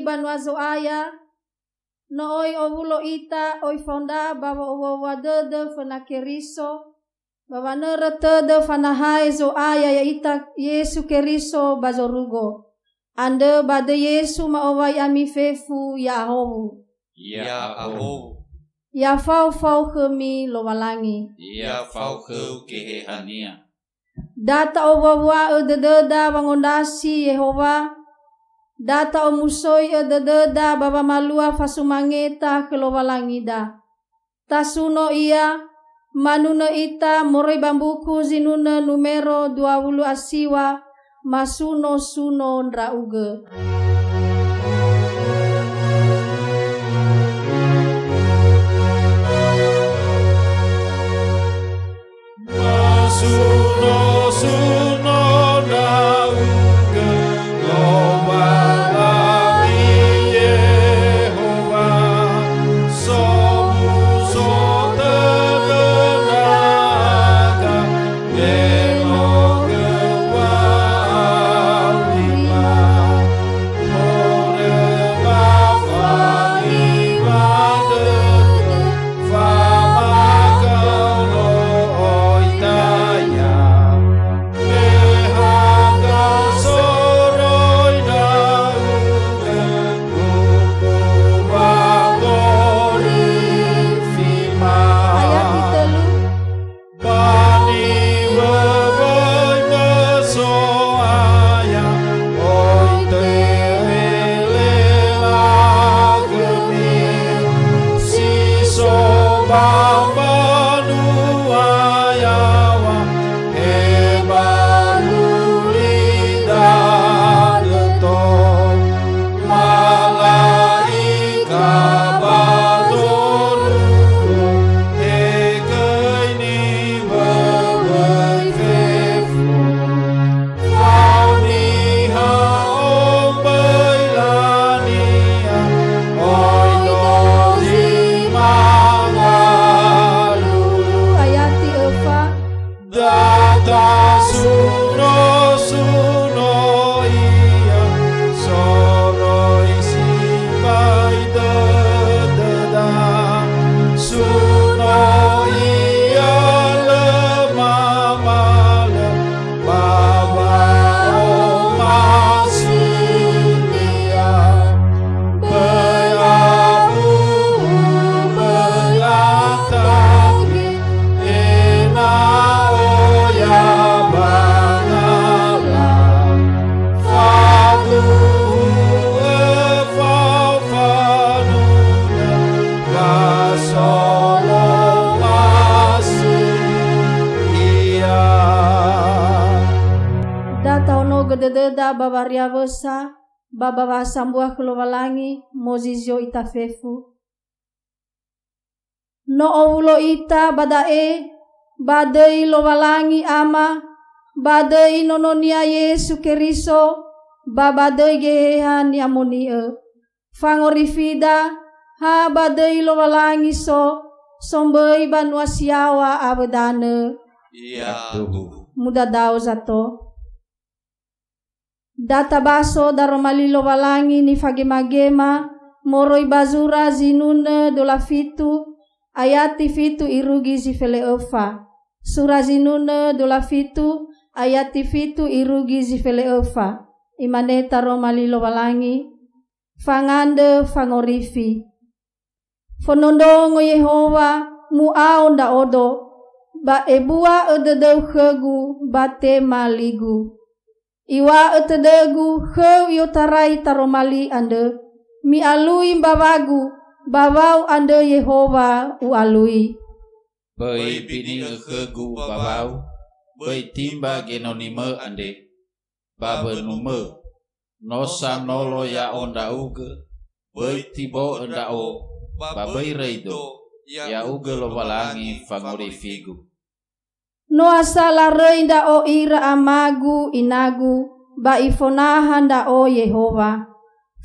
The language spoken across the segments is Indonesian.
banwazo aya no oi ovulo ita oi fonda bawa owa de fanakeriso bawa nerete de fanahai zo aya ya ita Yesu keriso bazorugo ande bade Yesu ma owai ami fefu ya ahowu ya ahowu ya fau kemi lowalangi ya fau kehehania data owawa ededa wangondasi Yehova data omusoi ededa baba malua fasumangeta kelowalangida tasuno ia manuna ita moroi bambuku zinuna numero 20 asiwa masuno suno ndrauge Suno suno nauge lowalangi Yehova somuso tenaga enoge Gededa babaria besa, babawa sambuah kelualangi, mozizio itafefu. No oulo ita badae, badai lowalangi ama, badai nononia Yesu Keriso, babadai gehehan yamonie. Fangorifida, ha badai lowalangi so, sombei banuasiawa abedane. Ya Tuhan. Muda dao zato. Data baso daromalilo walangi ni fagema moroi bazura zinune dola fitu ayati fitu irugi zifele ofa sura zinune dola fitu ayati fitu irugi zifele ofa imane taromalilo walangi fangande fangorifi fonondongo Yehova muao nda odo ba ebua ededeu khegu bate maligu Iwa etedegu heu yotarai taromali ande mi alui babagu babau ande Yehova ualui. Bai bini khegu babau bai timba genonime ande babenume nosa nolo ya onda uge bai tibo enda o babai reido ya uge lo walangi fangori figu. No asala reinda o ira amagu inagu ba ifonahanda o Yehova.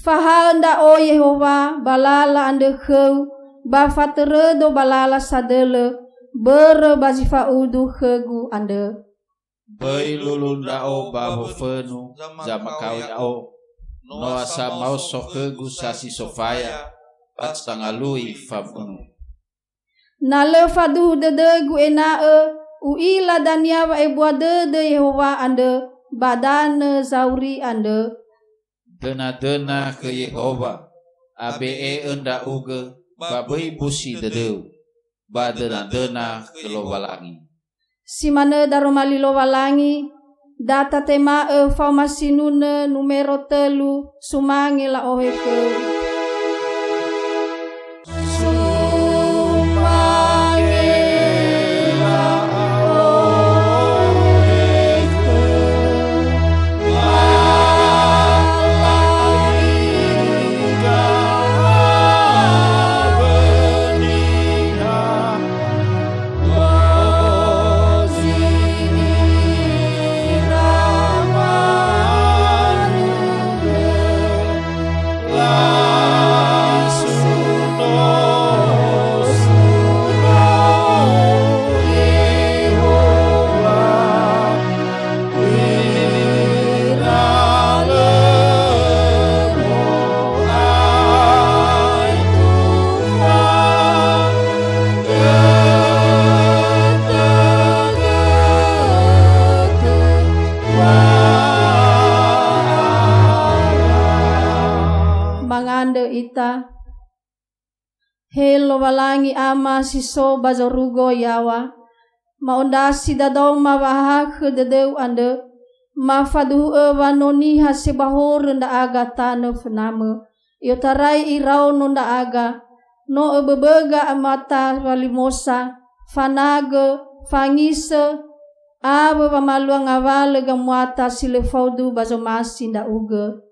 Fahanda o Yehova balala ande kheu ba fateredo balala sadele bere bazifa udu khegu ande. Bai lulunda o babo fenu zamakau ya o no asa mau sokhegu sasi sofaya pat tangalui fabunu. Nale fadu dedegu enae uila dania wa ebuade de Yehova ande badane zauri ande dena ke Yehova abe enda uge babai busi dedeu badena ke lo walangi simane daromali lo walangi data tema faumasinune numero telu sumangi la oheke ita helo walangi ama siso bazorugo yawa maondasi dadong mawahak dedeu ande mafadu wanoni hasebahor nda aga tano fename yotarai irau nda aga no bebega amata walimosa fanage fangise aba wamaluang awale gamwata silefaudu bazomasi nda uge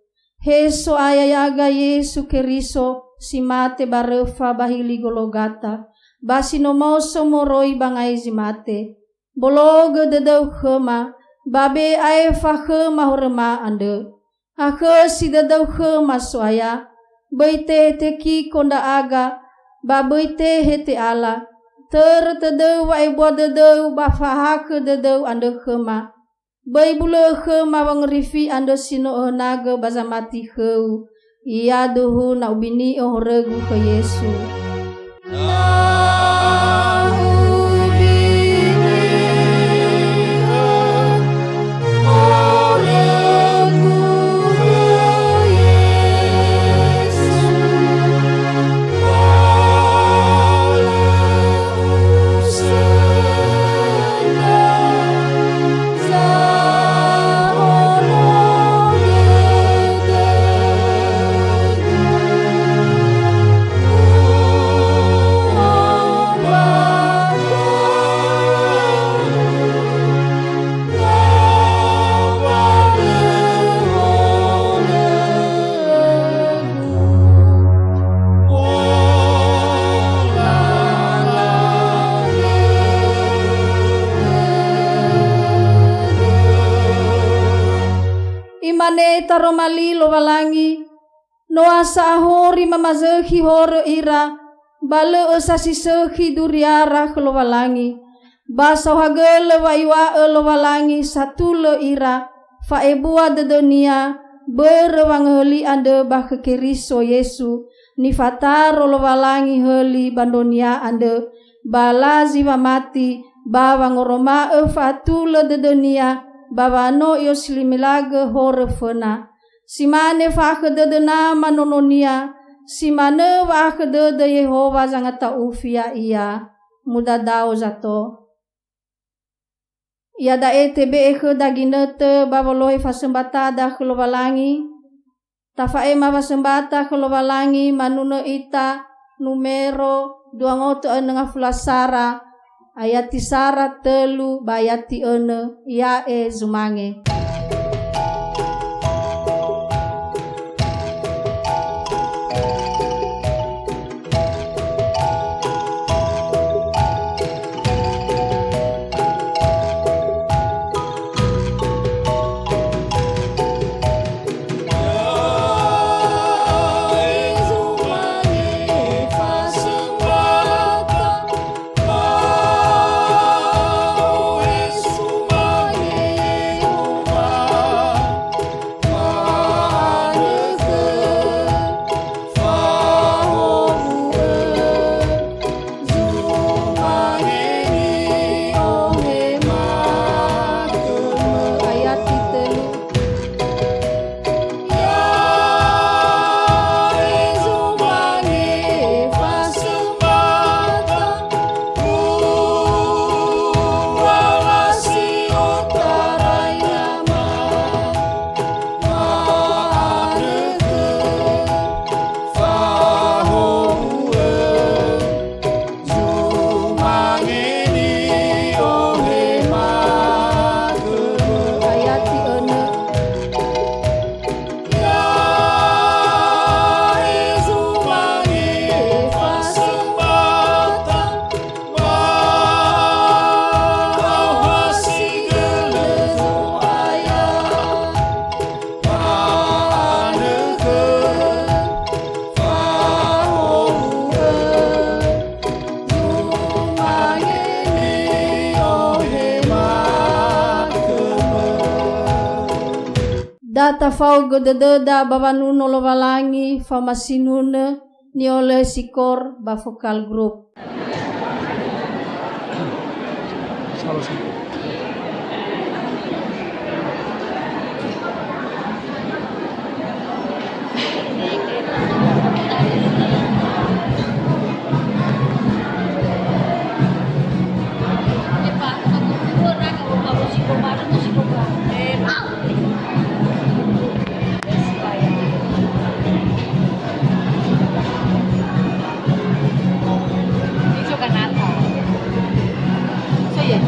Heso ayayaga Yesu Keriso simate barefa bahili gologata basino mauso moroi bangai zimate bologe dedeu khema babe aefa khema horema ande akhe si dedeu khema soaya beite teki konda aga babeite hete ala Tertedeu wa ibu dedeu bafaha ke dedeu ande khema. Bai bule khema wang rifi ande sino naga bazamati heu. Ia duhu na ubini regu ke Yesu. Imane taromali lo walangi noa sahori mamazehi hore ira bale esasi sehi duriara lo walangi basa hagele wa iwa lo walangi satule ira fa ebua de dunia berewang heli ande bah keriso Yesu ni fataro lo walangi heli bandonia ande balazi wa mati bawang roma fatule de dunia babano yoslimilaga hore fena simane fa de nama nononia simane wa de Yehova zangata ufia ia muda dao zato ia da etbe daginete babolohi fasembata da kelowalangi tafae ma fasembata kelowalangi manuno ita numero 2 ayati sara telu bayati ene ya zumange. Data fau gededa bawanuno lo walangi famasinune ni oleh sikor ba vokal group. So yeah.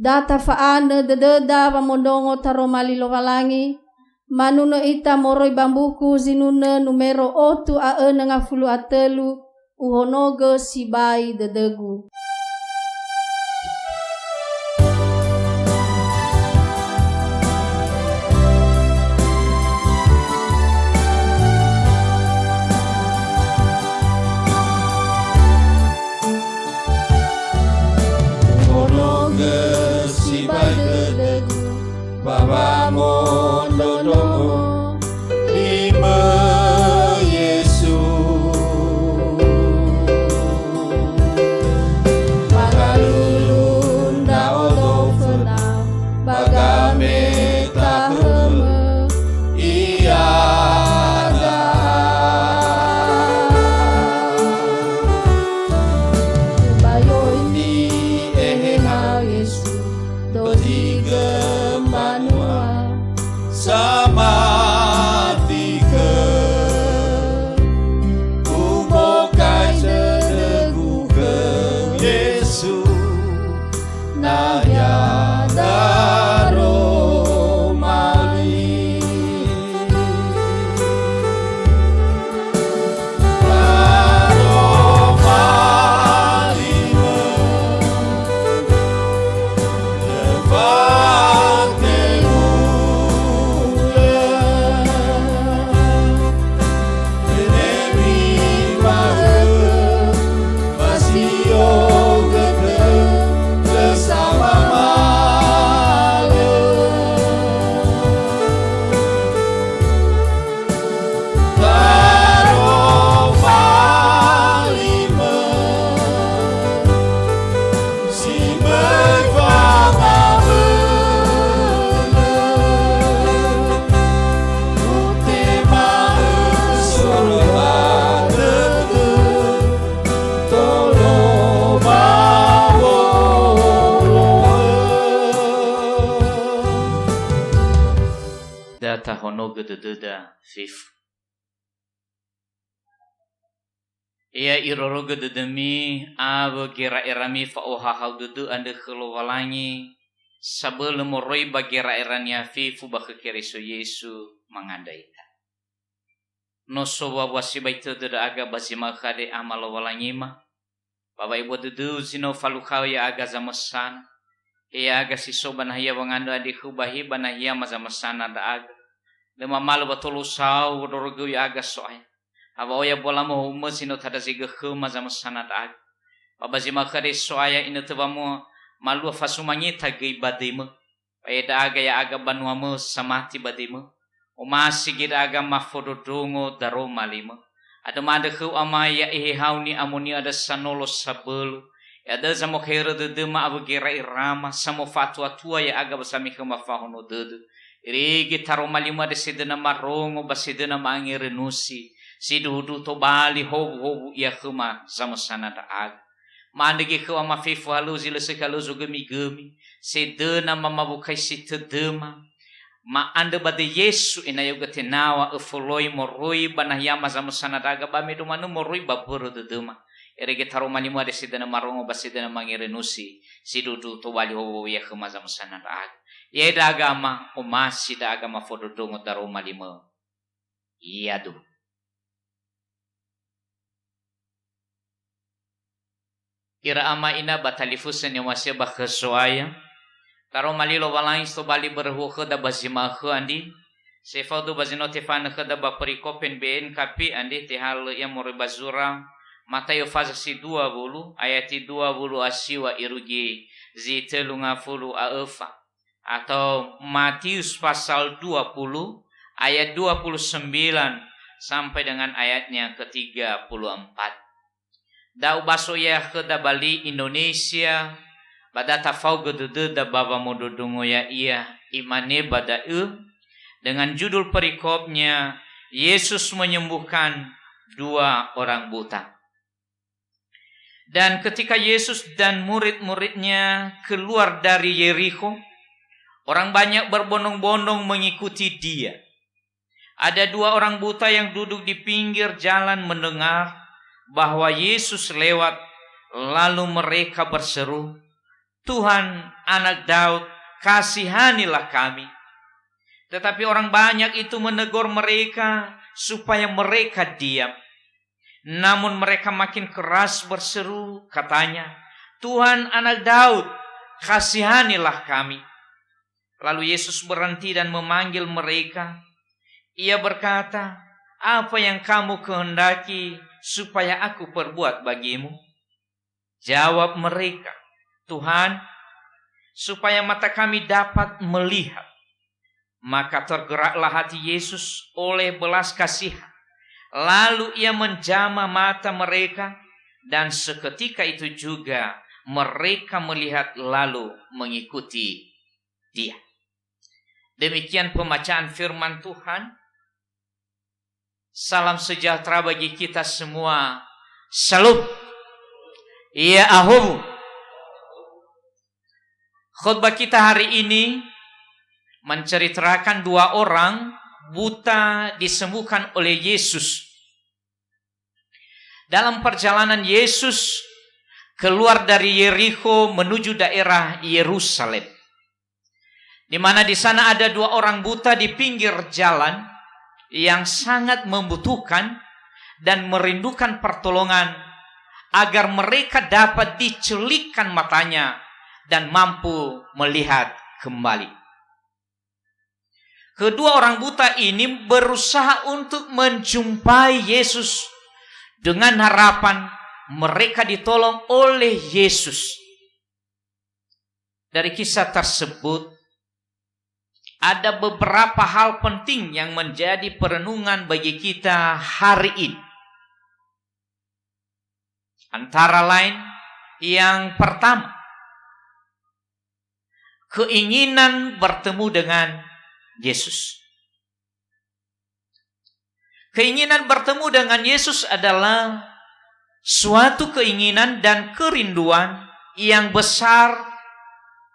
Data faana dededa pamondongo taro malilo walangi. Manuno ita moroi bambuku zinuna numero 8 a nga fulu atelu uhonogo sibai dedegu. Baba mondongo lima Yesu Magalulunda olofena bagame taheme iada bayo ini eheha Yesu doziga sama tika umokai sedegu ke Yesu na badata hono gedededa fif. Ia iroro gededemi aba gira erami fa ohahau dudu ande keluwalangi sebelum moroi bagira erania fifu bakekeriso Yesu mangadaita. No sowa wasi baito deda aga basima kade amalo walangima. Baba ibu dudu zino falukau ya aga zamesan. Ia aga siso banahia wangando adiku bahi banahia mazamesana da aga. Lema malu batulu sau dorogu ya aga soai. Aba oya bola mo mesino tada ziga khu mazamesana da aga. Baba zima kade soaya ino tebamo malu fasumangi tagi badimo. Eda aga ya aga banuamo samati badimo. Umasi gida aga mafododongo daro malimo. Ada madekhu amaya ihauni amuni ada sanolo sabelu. Ada samo khaira de ma abugira irama samo fatwa tua ya aga basami khama fahono de. Irigi taro malimo ada sidena marongo basidena mangirenusi. Sidudu to bali hobu ya khama sama sanada aga. Mandegi khu ama fifu haluzi lesekalu gemi. Sidena mamabukai sitedema. Ma anda bade Yesu ina yoga tenawa efoloi moroi banayama sama sanadaga bame domanu moroi baburu dedema erege taro malimu ade sidana marongo basidana mangirenusi sidudu to wali ho ya khama sama sanadaga ye dagama umasi dagama fododongo taro malimu iyadu ira ama ina batalifusen yang masih bakhesoaya Taro malilo walai sto bali berhu da bazima khu andi sefa do bazino tefan da ba perikopen ben kapi andi tehal ya mori bazura Matayo fasa si 20 ayat 20 asiwa irugi zitelunga fulu aefa atau Matius pasal 20 ayat 29 sampai dengan ayatnya ke-34 Dau baso ya ke da Bali Indonesia Bada tafau gedudu da baba mododongo ya iya imane bada dengan judul perikopnya Yesus menyembuhkan 2 orang buta. Dan ketika Yesus dan murid-muridnya keluar dari Yerikho, orang banyak berbondong-bondong mengikuti dia. Ada 2 orang buta yang duduk di pinggir jalan mendengar bahwa Yesus lewat, lalu mereka berseru, Tuhan, anak Daud, kasihanilah kami. Tetapi orang banyak itu menegur mereka supaya mereka diam. Namun mereka makin keras berseru, katanya, Tuhan, anak Daud, kasihanilah kami. Lalu Yesus berhenti dan memanggil mereka. Ia berkata, apa yang kamu kehendaki supaya aku perbuat bagimu? Jawab mereka, Tuhan, supaya mata kami dapat melihat. Maka tergeraklah hati Yesus oleh belas kasihan. Lalu ia menjamah mata mereka dan seketika itu juga mereka melihat lalu mengikuti dia. Demikian pembacaan firman Tuhan. Salam sejahtera bagi kita semua. Salam. Ya ahubu. Khutbah kita hari ini menceritakan 2 orang buta disembuhkan oleh Yesus. Dalam perjalanan Yesus keluar dari Yerikho menuju daerah Yerusalem. Di mana di sana ada 2 orang buta di pinggir jalan yang sangat membutuhkan dan merindukan pertolongan agar mereka dapat dicelikkan matanya dan mampu melihat kembali. Kedua orang buta ini berusaha untuk menjumpai Yesus dengan harapan mereka ditolong oleh Yesus. Dari kisah tersebut ada beberapa hal penting yang menjadi perenungan bagi kita hari ini. Antara lain yang pertama, keinginan bertemu dengan Yesus. Keinginan bertemu dengan Yesus adalah suatu keinginan dan kerinduan yang besar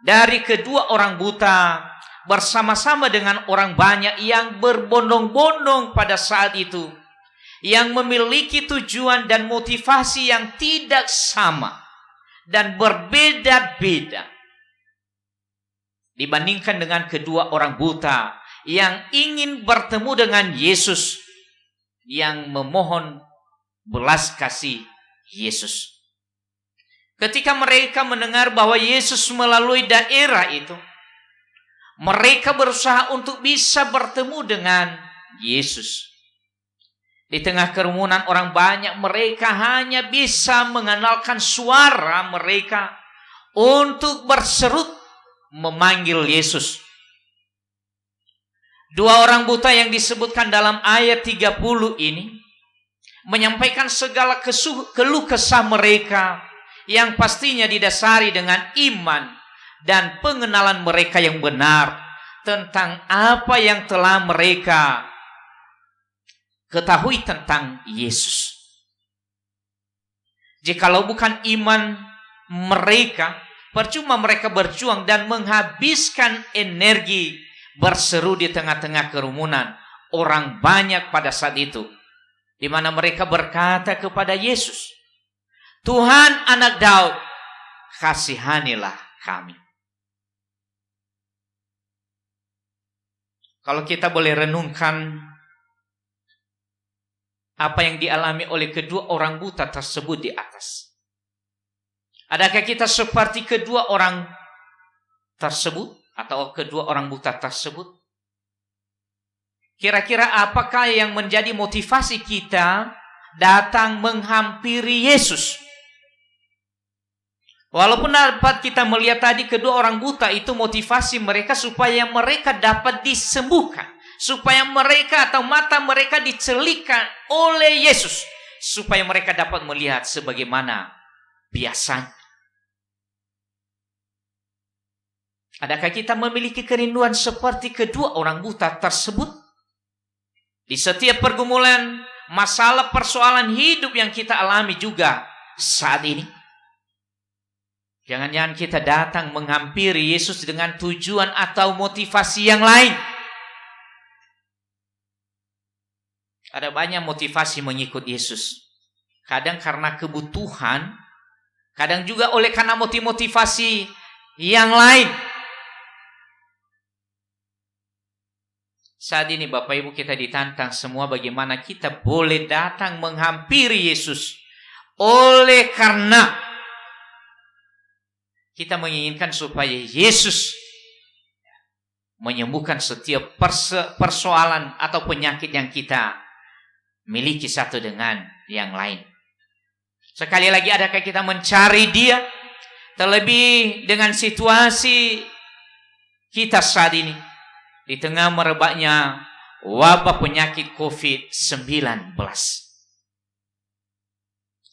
dari kedua orang buta bersama-sama dengan orang banyak yang berbondong-bondong pada saat itu, yang memiliki tujuan dan motivasi yang tidak sama dan berbeda-beda dibandingkan dengan kedua orang buta yang ingin bertemu dengan Yesus, yang memohon belas kasih Yesus. Ketika mereka mendengar bahwa Yesus melalui daerah itu, mereka berusaha untuk bisa bertemu dengan Yesus. Di tengah kerumunan orang banyak, mereka hanya bisa mengandalkan suara mereka untuk berseru memanggil Yesus. Dua orang buta yang disebutkan dalam ayat 30 ini menyampaikan segala keluh kesah mereka yang pastinya didasari dengan iman dan pengenalan mereka yang benar tentang apa yang telah mereka ketahui tentang Yesus. Jikalau bukan iman mereka, percuma mereka berjuang dan menghabiskan energi berseru di tengah-tengah kerumunan orang banyak pada saat itu, di mana mereka berkata kepada Yesus, "Tuhan, Anak Daud, kasihanilah kami." Kalau kita boleh renungkan apa yang dialami oleh kedua orang buta tersebut di atas, adakah kita seperti kedua orang tersebut atau kedua orang buta tersebut? Kira-kira apakah yang menjadi motivasi kita datang menghampiri Yesus? Walaupun dapat kita melihat tadi kedua orang buta itu motivasi mereka supaya mereka dapat disembuhkan, supaya mereka atau mata mereka dicelikan oleh Yesus, supaya mereka dapat melihat sebagaimana biasanya. Adakah kita memiliki kerinduan seperti kedua orang buta tersebut? Di setiap pergumulan, masalah, persoalan hidup yang kita alami juga saat ini, jangan-jangan kita datang menghampiri Yesus dengan tujuan atau motivasi yang lain. Ada banyak motivasi mengikut Yesus. Kadang karena kebutuhan, kadang juga oleh karena motivasi yang lain. Saat ini Bapak Ibu kita ditantang semua bagaimana kita boleh datang menghampiri Yesus. Oleh karena kita menginginkan supaya Yesus menyembuhkan setiap persoalan atau penyakit yang kita miliki satu dengan yang lain. Sekali lagi, adakah kita mencari Dia? Terlebih dengan situasi kita saat ini, di tengah merebaknya wabah penyakit COVID-19.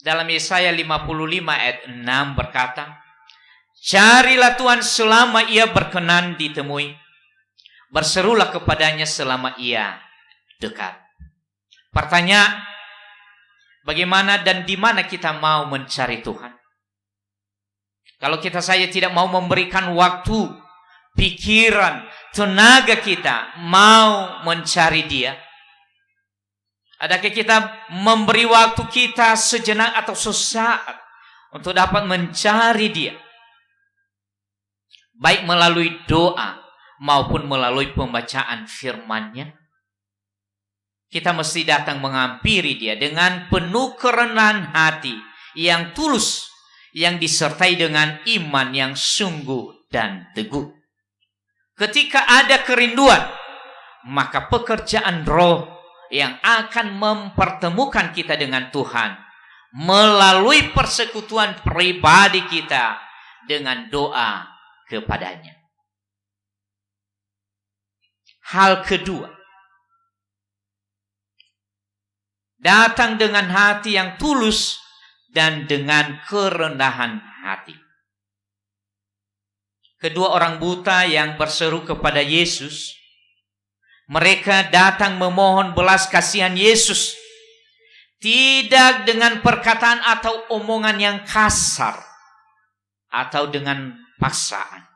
Dalam Yesaya 55 ayat 6 berkata, "Carilah Tuhan selama Ia berkenan ditemui, berserulah kepadanya selama Ia dekat." Pertanyaan, bagaimana dan di mana kita mau mencari Tuhan? Kalau kita saja tidak mau memberikan waktu, pikiran, tenaga kita mau mencari Dia, adakah kita memberi waktu kita sejenak atau sesaat untuk dapat mencari Dia? Baik melalui doa maupun melalui pembacaan firman-Nya. Kita mesti datang menghampiri Dia dengan penuh kerenahan hati yang tulus, yang disertai dengan iman yang sungguh dan teguh. Ketika ada kerinduan, maka pekerjaan roh yang akan mempertemukan kita dengan Tuhan melalui persekutuan pribadi kita dengan doa kepadanya. Hal kedua, datang dengan hati yang tulus dan dengan kerendahan hati. Kedua orang buta yang berseru kepada Yesus, mereka datang memohon belas kasihan Yesus, tidak dengan perkataan atau omongan yang kasar atau dengan paksaan,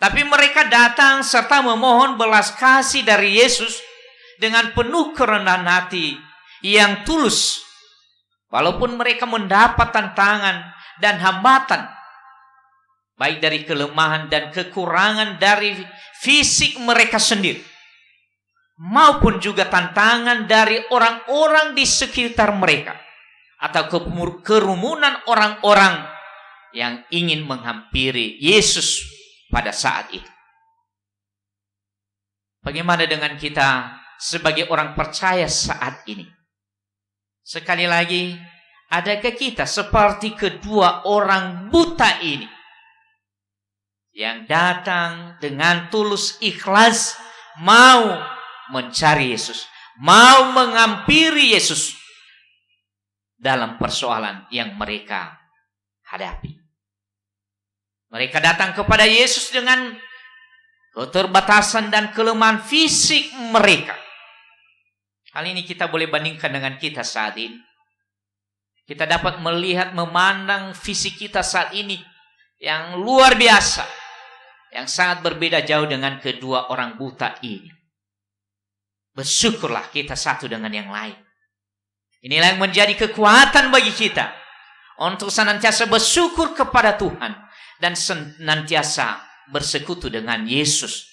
Tapi mereka datang serta memohon belas kasih dari Yesus dengan penuh kerendahan hati yang tulus. Walaupun mereka mendapat tantangan dan hambatan, baik dari kelemahan dan kekurangan dari fisik mereka sendiri, maupun juga tantangan dari orang-orang di sekitar mereka, atau kerumunan orang-orang yang ingin menghampiri Yesus pada saat itu. Bagaimana dengan kita sebagai orang percaya saat ini? Sekali lagi, adakah kita seperti kedua orang buta ini yang datang dengan tulus ikhlas mau mencari Yesus, mau menghampiri Yesus dalam persoalan yang mereka hadapi? Mereka datang kepada Yesus dengan keterbatasan dan kelemahan fisik mereka. Hal ini kita boleh bandingkan dengan kita saat ini. Kita dapat melihat, memandang fisik kita saat ini yang luar biasa, yang sangat berbeda jauh dengan kedua orang buta ini. Bersyukurlah kita satu dengan yang lain. Inilah yang menjadi kekuatan bagi kita untuk senantiasa bersyukur kepada Tuhan dan senantiasa bersekutu dengan Yesus.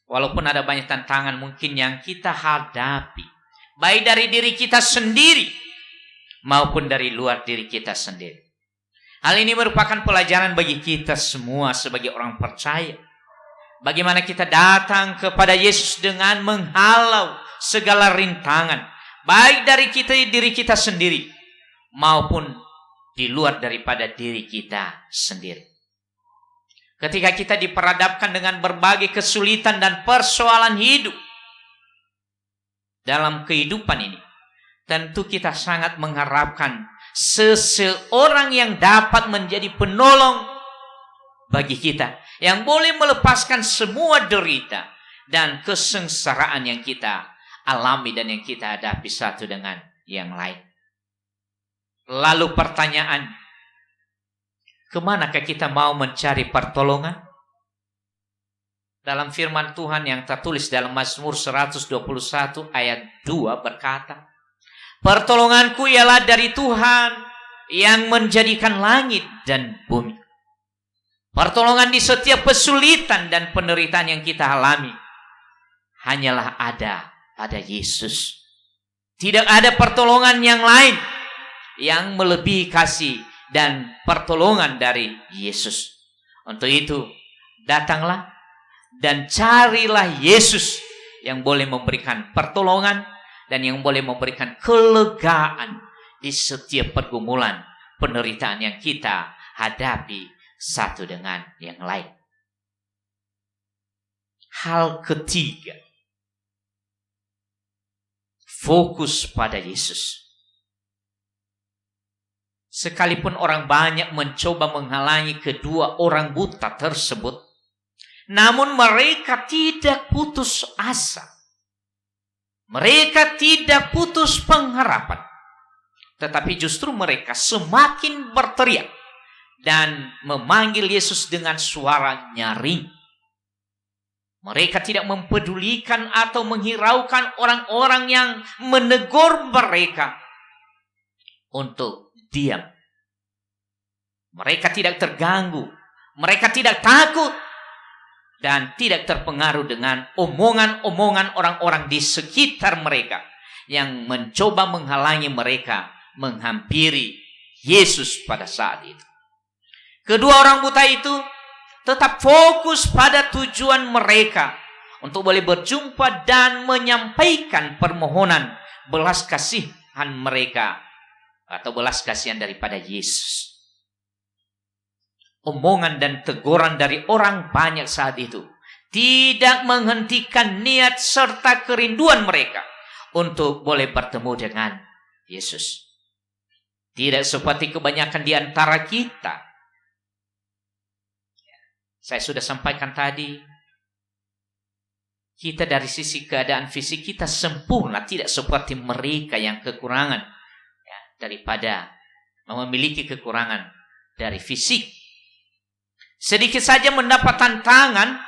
Walaupun ada banyak tantangan mungkin yang kita hadapi, baik dari diri kita sendiri maupun dari luar diri kita sendiri. Hal ini merupakan pelajaran bagi kita semua sebagai orang percaya. Bagaimana kita datang kepada Yesus dengan menghalau segala rintangan, baik dari diri kita sendiri maupun di luar daripada diri kita sendiri. Ketika kita diperhadapkan dengan berbagai kesulitan dan persoalan hidup dalam kehidupan ini, tentu kita sangat mengharapkan seseorang yang dapat menjadi penolong bagi kita, yang boleh melepaskan semua derita dan kesengsaraan yang kita alami dan yang kita hadapi satu dengan yang lain. Lalu pertanyaan, kemanakah kita mau mencari pertolongan? Dalam firman Tuhan yang tertulis dalam Mazmur 121 ayat 2 berkata, pertolonganku ialah dari Tuhan yang menjadikan langit dan bumi. Pertolongan di setiap kesulitan dan penderitaan yang kita alami hanyalah ada pada Yesus. Tidak ada pertolongan yang lain yang melebihi kasih dan pertolongan dari Yesus. Untuk itu, datanglah dan carilah Yesus yang boleh memberikan pertolongan dan yang boleh memberikan kelegaan di setiap pergumulan, penderitaan yang kita hadapi satu dengan yang lain. Hal ketiga, fokus pada Yesus. Sekalipun orang banyak mencoba menghalangi kedua orang buta tersebut, namun mereka tidak putus asa. Mereka tidak putus pengharapan. Tetapi justru mereka semakin berteriak dan memanggil Yesus dengan suara nyaring. Mereka tidak mempedulikan atau menghiraukan orang-orang yang menegur mereka untuk diam. Mereka tidak terganggu, mereka tidak takut, dan tidak terpengaruh dengan omongan-omongan orang-orang di sekitar mereka yang mencoba menghalangi mereka menghampiri Yesus pada saat itu. Kedua orang buta itu tetap fokus pada tujuan mereka untuk boleh berjumpa dan menyampaikan permohonan belas kasihan mereka atau belas kasihan daripada Yesus. Omongan dan teguran dari orang banyak saat itu tidak menghentikan niat serta kerinduan mereka untuk boleh bertemu dengan Yesus. Tidak seperti kebanyakan di antara kita. Saya sudah sampaikan tadi, kita dari sisi keadaan fisik kita sempurna, tidak seperti mereka yang kekurangan daripada memiliki kekurangan dari fisik. Sedikit saja mendapat tantangan,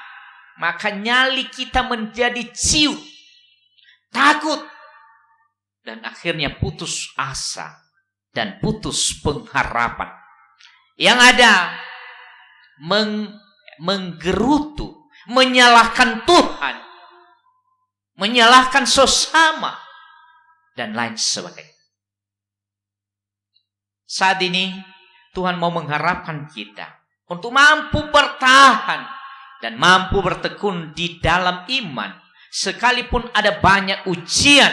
maka nyali kita menjadi ciut, takut, dan akhirnya putus asa dan putus pengharapan. Yang ada menggerutu, menyalahkan Tuhan, menyalahkan sesama, dan lain sebagainya. Saat ini Tuhan mau mengharapkan kita untuk mampu bertahan dan mampu bertekun di dalam iman, sekalipun ada banyak ujian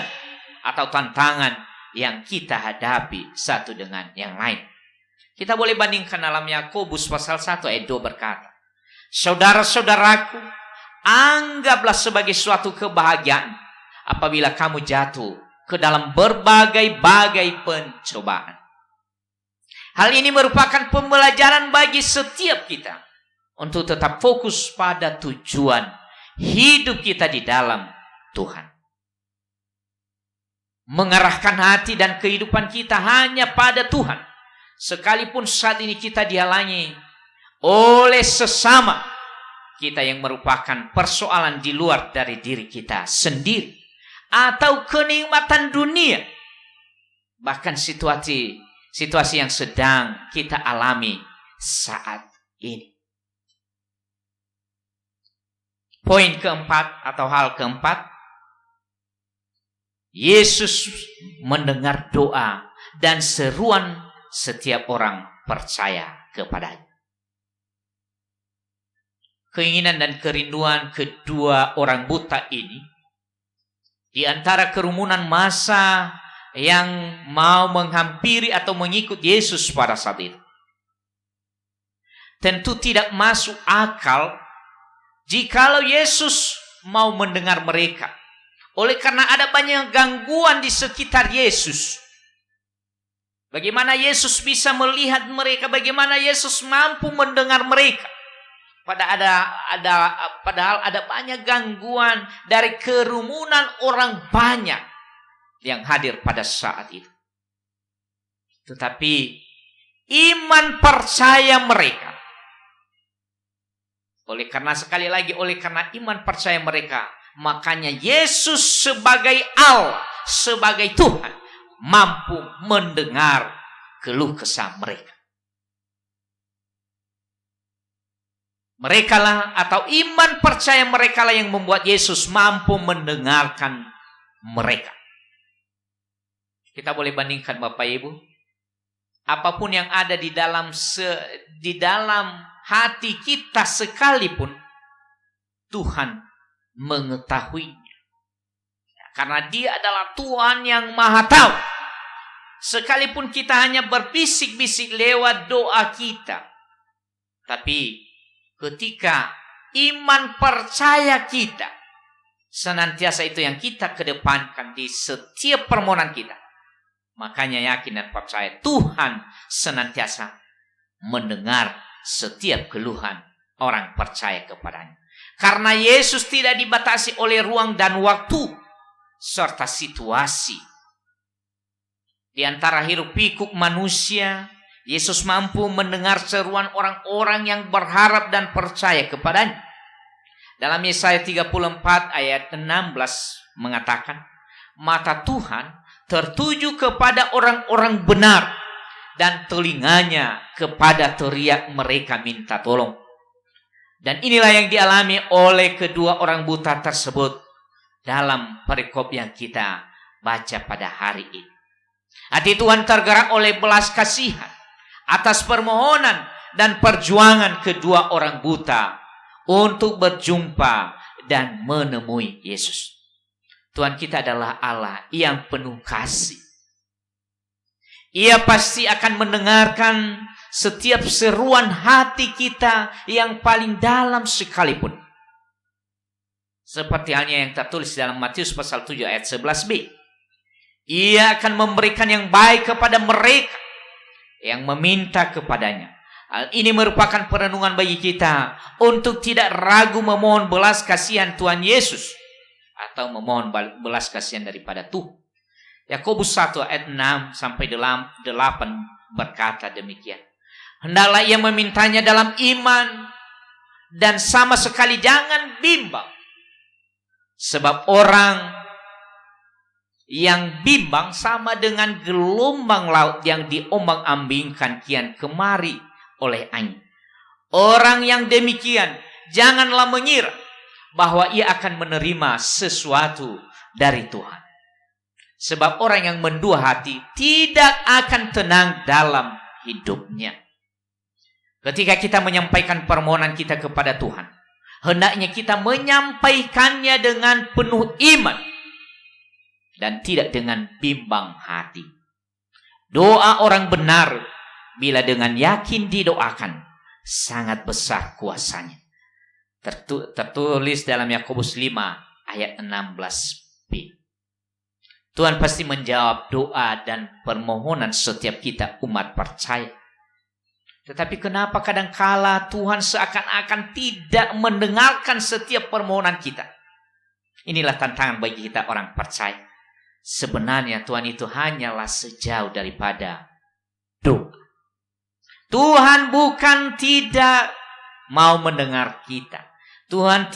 atau tantangan yang kita hadapi satu dengan yang lain. Kita boleh bandingkan dalam Yakobus pasal 1 ayat 2 berkata, saudara-saudaraku, anggaplah sebagai suatu kebahagiaan apabila kamu jatuh ke dalam berbagai-bagai pencobaan. Hal ini merupakan pembelajaran bagi setiap kita untuk tetap fokus pada tujuan hidup kita di dalam Tuhan. Mengarahkan hati dan kehidupan kita hanya pada Tuhan. Sekalipun saat ini kita dihalangi oleh sesama kita yang merupakan persoalan di luar dari diri kita sendiri, atau kenikmatan dunia, bahkan situasi yang sedang kita alami saat ini. Poin keempat atau hal keempat, Yesus mendengar doa dan seruan setiap orang percaya kepadanya. Keinginan dan kerinduan kedua orang buta ini di antara kerumunan massa yang mau menghampiri atau mengikut Yesus pada saat itu, tentu tidak masuk akal jikalau Yesus mau mendengar mereka. Oleh karena ada banyak gangguan di sekitar Yesus. Bagaimana Yesus bisa melihat mereka? Bagaimana Yesus mampu mendengar mereka? Padahal ada banyak gangguan dari kerumunan orang banyak yang hadir pada saat itu. Tetapi iman percaya mereka, oleh karena iman percaya mereka, makanya Yesus sebagai Allah, sebagai Tuhan, mampu mendengar keluh kesah mereka. Merekalah atau iman percaya merekalah yang membuat Yesus mampu mendengarkan mereka. Kita boleh bandingkan Bapak Ibu, apapun yang ada di dalam hati kita sekalipun, Tuhan mengetahuinya. Karena Dia adalah Tuhan yang Maha Tahu. Sekalipun kita hanya berbisik-bisik lewat doa kita, tapi ketika iman percaya kita senantiasa itu yang kita kedepankan di setiap permohonan kita, makanya yakin dan percaya Tuhan senantiasa mendengar setiap keluhan orang percaya kepadanya. Karena Yesus tidak dibatasi oleh ruang dan waktu serta situasi. Di antara hiruk pikuk manusia, Yesus mampu mendengar seruan orang-orang yang berharap dan percaya kepadanya. Dalam Yesaya 34 ayat 16 mengatakan, mata Tuhan tertuju kepada orang-orang benar dan telinganya kepada teriak mereka minta tolong. Dan inilah yang dialami oleh kedua orang buta tersebut dalam perikop yang kita baca pada hari ini. Hati Tuhan tergerak oleh belas kasihan atas permohonan dan perjuangan kedua orang buta untuk berjumpa dan menemui Yesus. Tuhan kita adalah Allah yang penuh kasih. Ia pasti akan mendengarkan setiap seruan hati kita yang paling dalam sekalipun. Seperti halnya yang tertulis dalam Matius pasal 7 ayat 11b. Ia akan memberikan yang baik kepada mereka yang meminta kepadanya. Hal ini merupakan perenungan bagi kita untuk tidak ragu memohon belas kasihan Tuhan Yesus atau memohon belas kasihan daripada Tuhan. Yakobus 1 ayat 6 sampai 8 berkata demikian. Hendaklah ia memintanya dalam iman dan sama sekali jangan bimbang. Sebab orang yang bimbang sama dengan gelombang laut yang diombang-ambingkan kian kemari oleh angin. Orang yang demikian janganlah mengira bahwa ia akan menerima sesuatu dari Tuhan. Sebab orang yang mendua hati tidak akan tenang dalam hidupnya. Ketika kita menyampaikan permohonan kita kepada Tuhan, hendaknya kita menyampaikannya dengan penuh iman dan tidak dengan bimbang hati. Doa orang benar bila dengan yakin didoakan sangat besar kuasanya. Tertulis dalam Yakobus 5 ayat 16b. Tuhan pasti menjawab doa dan permohonan setiap kita umat percaya. Tetapi kenapa kadangkala Tuhan seakan-akan tidak mendengarkan setiap permohonan kita? Inilah tantangan bagi kita orang percaya. Sebenarnya Tuhan itu hanyalah sejauh daripada doa. Tuhan bukan tidak mau mendengar kita. Tuhan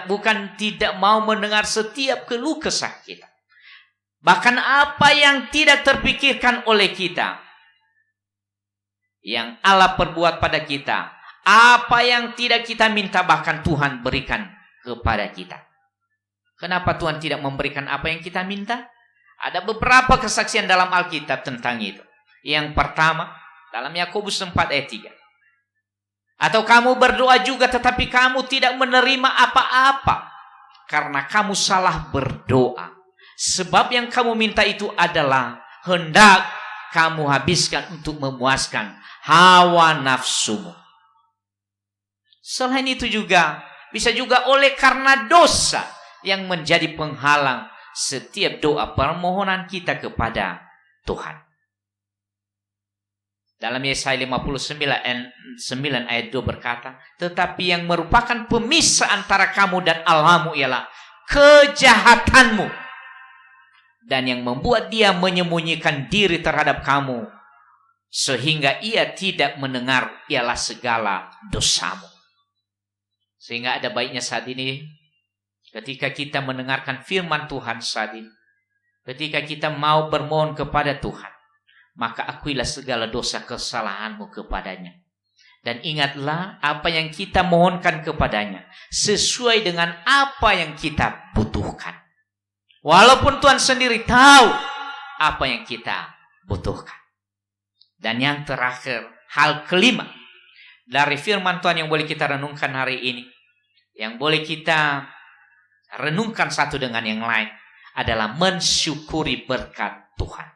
bukan tidak mau mendengar setiap keluh kesah kita. Bahkan apa yang tidak terpikirkan oleh kita, yang Allah perbuat pada kita, apa yang tidak kita minta, bahkan Tuhan berikan kepada kita. Kenapa Tuhan tidak memberikan apa yang kita minta? Ada beberapa kesaksian dalam Alkitab tentang itu. Yang pertama, dalam Yakobus 4 ayat 3. Atau kamu berdoa juga tetapi kamu tidak menerima apa-apa karena kamu salah berdoa. Sebab yang kamu minta itu adalah hendak kamu habiskan untuk memuaskan hawa nafsumu. Selain itu juga, bisa juga oleh karena dosa yang menjadi penghalang setiap doa permohonan kita kepada Tuhan. Dalam Yesaya 59 ayat 2 berkata, tetapi yang merupakan pemisah antara kamu dan Allahmu ialah kejahatanmu, dan yang membuat dia menyembunyikan diri terhadap kamu sehingga ia tidak mendengar ialah segala dosamu. Sehingga ada baiknya saat ini ketika kita mendengarkan firman Tuhan saat ini, ketika kita mau bermohon kepada Tuhan, maka akuilah segala dosa kesalahanmu kepadanya. Dan ingatlah apa yang kita mohonkan kepadanya sesuai dengan apa yang kita butuhkan. Walaupun Tuhan sendiri tahu apa yang kita butuhkan. Dan yang terakhir, hal kelima dari firman Tuhan yang boleh kita renungkan hari ini, yang boleh kita renungkan satu dengan yang lain, adalah mensyukuri berkat Tuhan.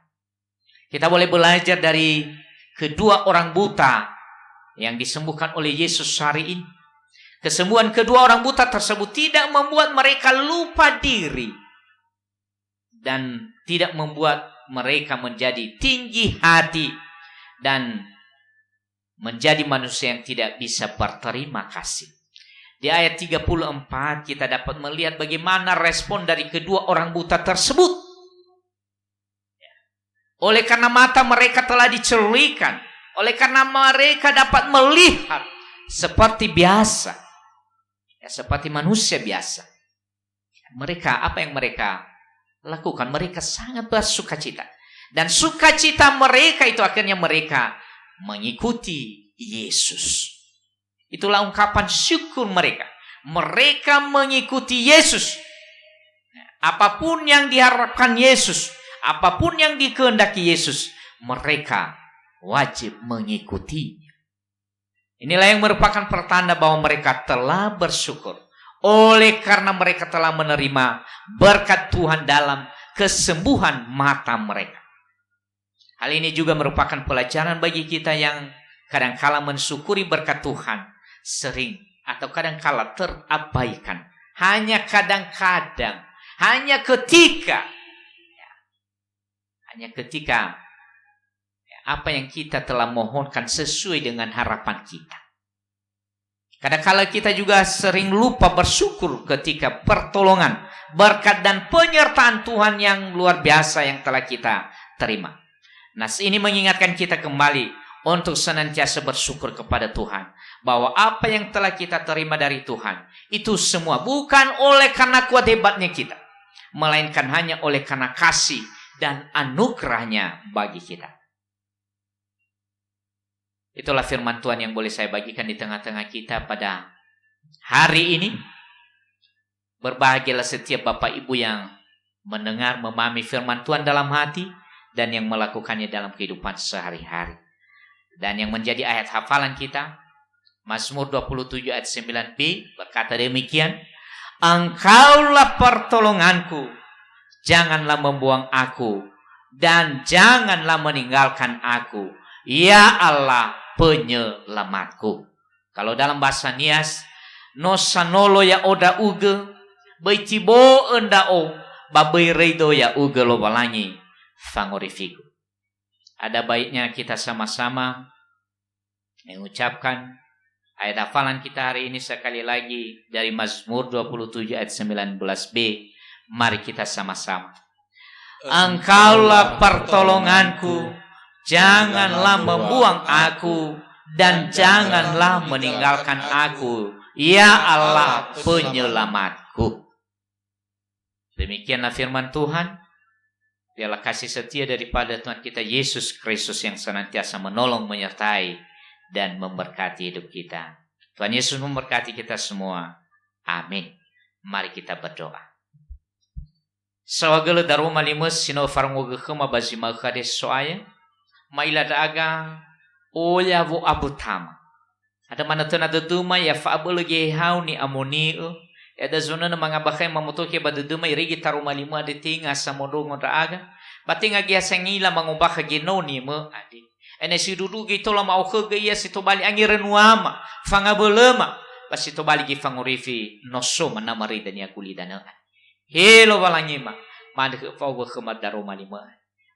Kita boleh belajar dari kedua orang buta yang disembuhkan oleh Yesus hari ini. Kesembuhan kedua orang buta tersebut tidak membuat mereka lupa diri dan tidak membuat mereka menjadi tinggi hati dan menjadi manusia yang tidak bisa berterima kasih. Di ayat 34 kita dapat melihat bagaimana respon dari kedua orang buta tersebut. Oleh karena mata mereka telah dicelikan, oleh karena mereka dapat melihat seperti biasa, ya, seperti manusia biasa. Mereka, apa yang mereka lakukan? Mereka sangat bersukacita. Dan sukacita mereka itu akhirnya mereka mengikuti Yesus. Itulah ungkapan syukur mereka. Mereka mengikuti Yesus. Apapun yang diharapkan Yesus, apapun yang dikehendaki Yesus, mereka wajib mengikuti. Inilah yang merupakan pertanda bahwa mereka telah bersyukur. Oleh karena mereka telah menerima berkat Tuhan dalam kesembuhan mata mereka. Hal ini juga merupakan pelajaran bagi kita yang kadangkala mensyukuri berkat Tuhan sering atau kadangkala terabaikan. Hanya kadang-kadang, hanya ketika apa yang kita telah mohonkan sesuai dengan harapan kita. Kadang-kala kita juga sering lupa bersyukur ketika pertolongan, berkat dan penyertaan Tuhan yang luar biasa yang telah kita terima. Nah, ini mengingatkan kita kembali, untuk senantiasa bersyukur kepada Tuhan. Bahwa apa yang telah kita terima dari Tuhan, itu semua bukan oleh karena kuat hebatnya kita, melainkan hanya oleh karena kasih dan anugerahnya bagi kita. Itulah firman Tuhan yang boleh saya bagikan di tengah-tengah kita pada hari ini. Berbahagialah setiap Bapak Ibu yang mendengar, memahami firman Tuhan dalam hati, dan yang melakukannya dalam kehidupan sehari-hari. Dan yang menjadi ayat hafalan kita, Mazmur 27 ayat 9b berkata demikian, Engkaulah pertolonganku, janganlah membuang aku, dan janganlah meninggalkan aku, ya Allah penyelamatku. Kalau dalam bahasa Nias, nosanolo ya oda uge, baitibo endao, babai reido ya uge lo balangi, fangorifiku. Ada baiknya kita sama-sama mengucapkan ayat hafalan kita hari ini sekali lagi dari Mazmur 27 ayat 19b. Mari kita sama-sama. Engkaulah pertolonganku, janganlah membuang aku, dan janganlah meninggalkan aku, ya Allah penyelamatku. Demikianlah firman Tuhan. Dialah kasih setia daripada Tuhan kita Yesus Kristus yang senantiasa menolong, menyertai, dan memberkati hidup kita. Tuhan Yesus memberkati kita semua. Amin. Mari kita berdoa. Sawagala daruma limus sino farmoga khama bazima khades soaya. Maila daga oya vo abutama. Ada mana tuna duduma ya faabulge hauni amoni. Ada zona na mga bakay mamutoke baduduma irigi taruma limu aditinga sa mondongo daaga. Batinga gia sengila mangubaka ginoni mo adi. Ene si dudugi tola mau khagaya si tobali angirenuama fangabelema basi tobali gi fangurifi noso manamari dan yakuli dana. Helo balangima mande faugo khama daruma limu.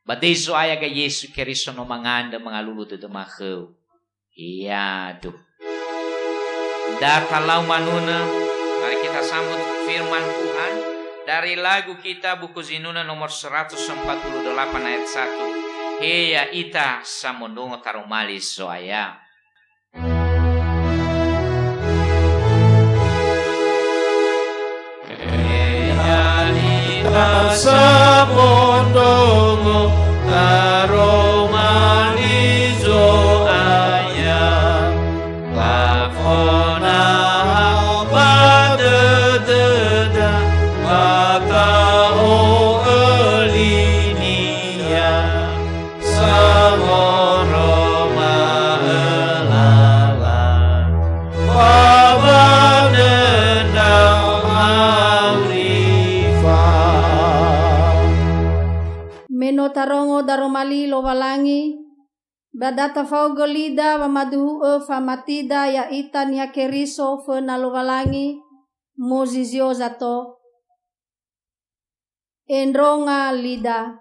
Badeso aya ga Yesu Kristo no manganda mangalulu duduma kheu. Iya tuh. Datalau manuna. Mari kita sambut firman Tuhan dari lagu kita buku Zinuna nomor 148 ayat 1. Heya ita samundungo tarumali soaya. Heya ita samundungo tarumali soaya. Lakona Tarongo daromali lo walangi badata faugolida wa maduhu fa matida ya itan ya keriso fa na lo walangi mozizio zato endronga lida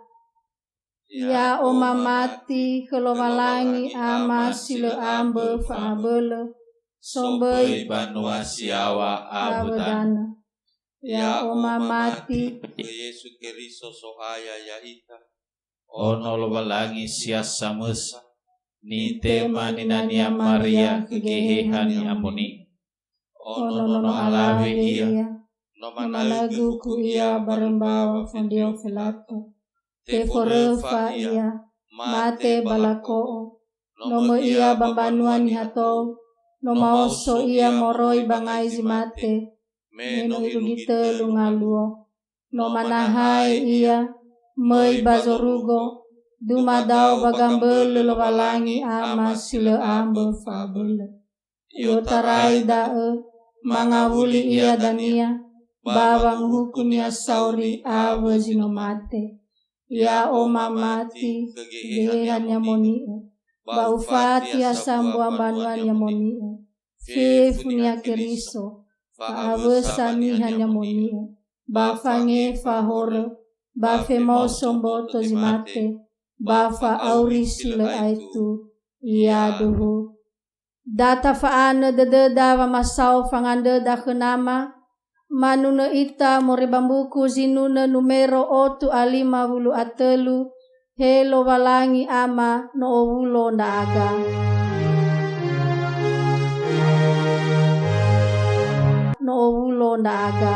ya omamati khelo walangi ama silo ambe fa abele sombe banua siawa abudana ya omamati Yesus Kristo sohaya ya ita ono lo balangi siasa mesa ni tema ni nania Maria kegehehan ni amoni ono no alawe ia no managu ku ia barembawa fondio filato te forefa ia mate balako no mo ia bambanuan ni hato no mauso ia moroi bangai zimate meno irugite lungaluo no manahai ia Mai bazorugo dumadau bagambel lolowalangi ama sile ambe fabele yotarai dae mangawuli ia dania bawang hukumnya sauri awe zinomate ya omamati gehannya moni baufati asambu ambanuannya moni fefunya keriso awe sani hanya moni bafange fahore Bafe mau sombo tozimate, bafa auris le aitu, ia duhu. Data faana dededa wa masau fangande da kenama, manuna ita morebambuku zinuna numero otu alima wulu atelu, he lo walangi ama no owulo ndaaga. No owulo ndaaga.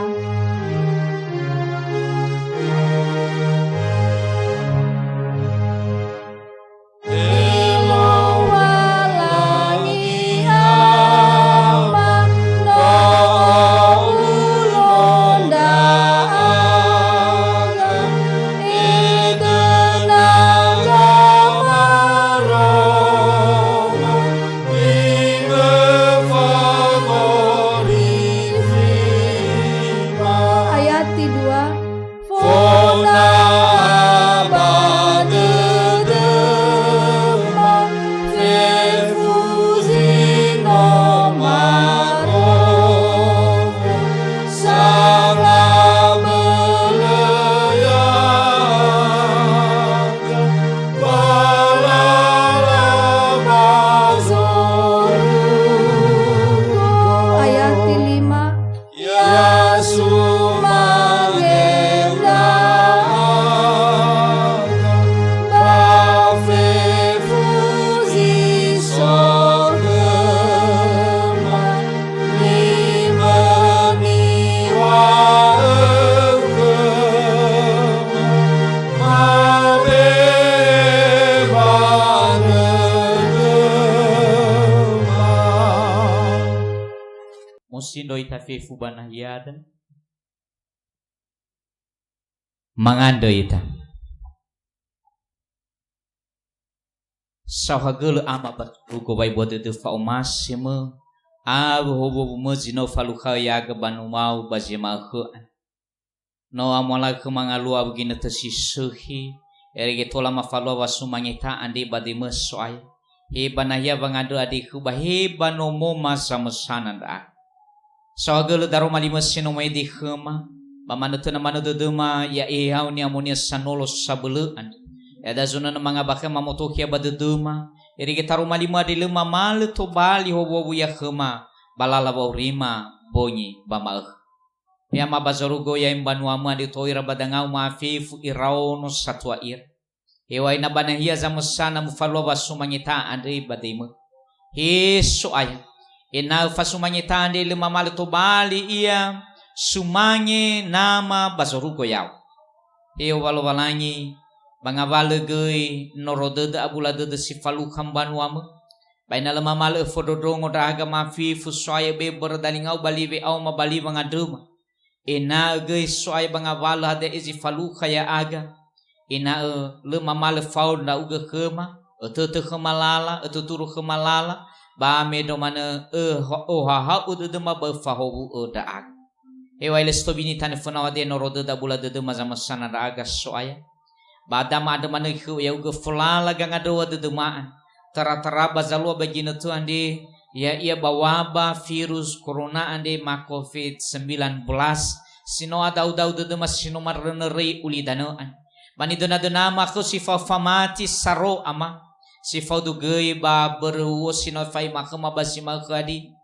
Musindo ita fefu banah yada mangando ita sahagul ama bat ugo bai bodu de fa umas sima abu hobo muzino faluka yaga banu mau bazima khu no amala kemangalu abgina tasisuhi erege tola mafalo wasumangita andi badimus soay he banaya bangado adiku bahe banomo masa mesananda sahagul daro malimus sino mai di khama Mamanu na manu duduma ya ihaw ni amunia sanolos sabelaan. Ya da zona na mga baka mamotokia baduduma. Iri gitaru malima di lima malu to bali hobo ya khema balala baurima bonyi bamaah. Ya mabazarugo ya imbanuama di toira badangau maafifu irauno satwa ir. Hewa ina banahia zamusana mufalwa basumanyita andri badimu. Hisu ayah. Ina fasumanyita andri lima malu to bali iya. Sumange nama bazorugo yaw. Eo walo walangi bangavale gei norodede abulade sifalu kambanu ama. Baina lama male fododongo daga mafi fusaya be berdalingau balibe au ma bali bangaduma. Ena gei soaya bangavale hade izi falu kaya aga. Ena lama male faul da uga kema. Etu kemalala etu turu kemalala. Ba medo mana ha ududema bafahobu da aga. Ewa ile stobini tane funa wade norodo da bula de mazama sana da aga soaya. Bada ma ada mana ku ya uga fulala ganga do wade de maan. Tara bazalua bagina tu ande ya ia bawaba virus corona ande ma COVID-19 sino ada udau de mas sino marreneri ulidanoan. Mani dona ma ko sifa famati saro ama sifa du gei ba beru sino fai makama basima kadi.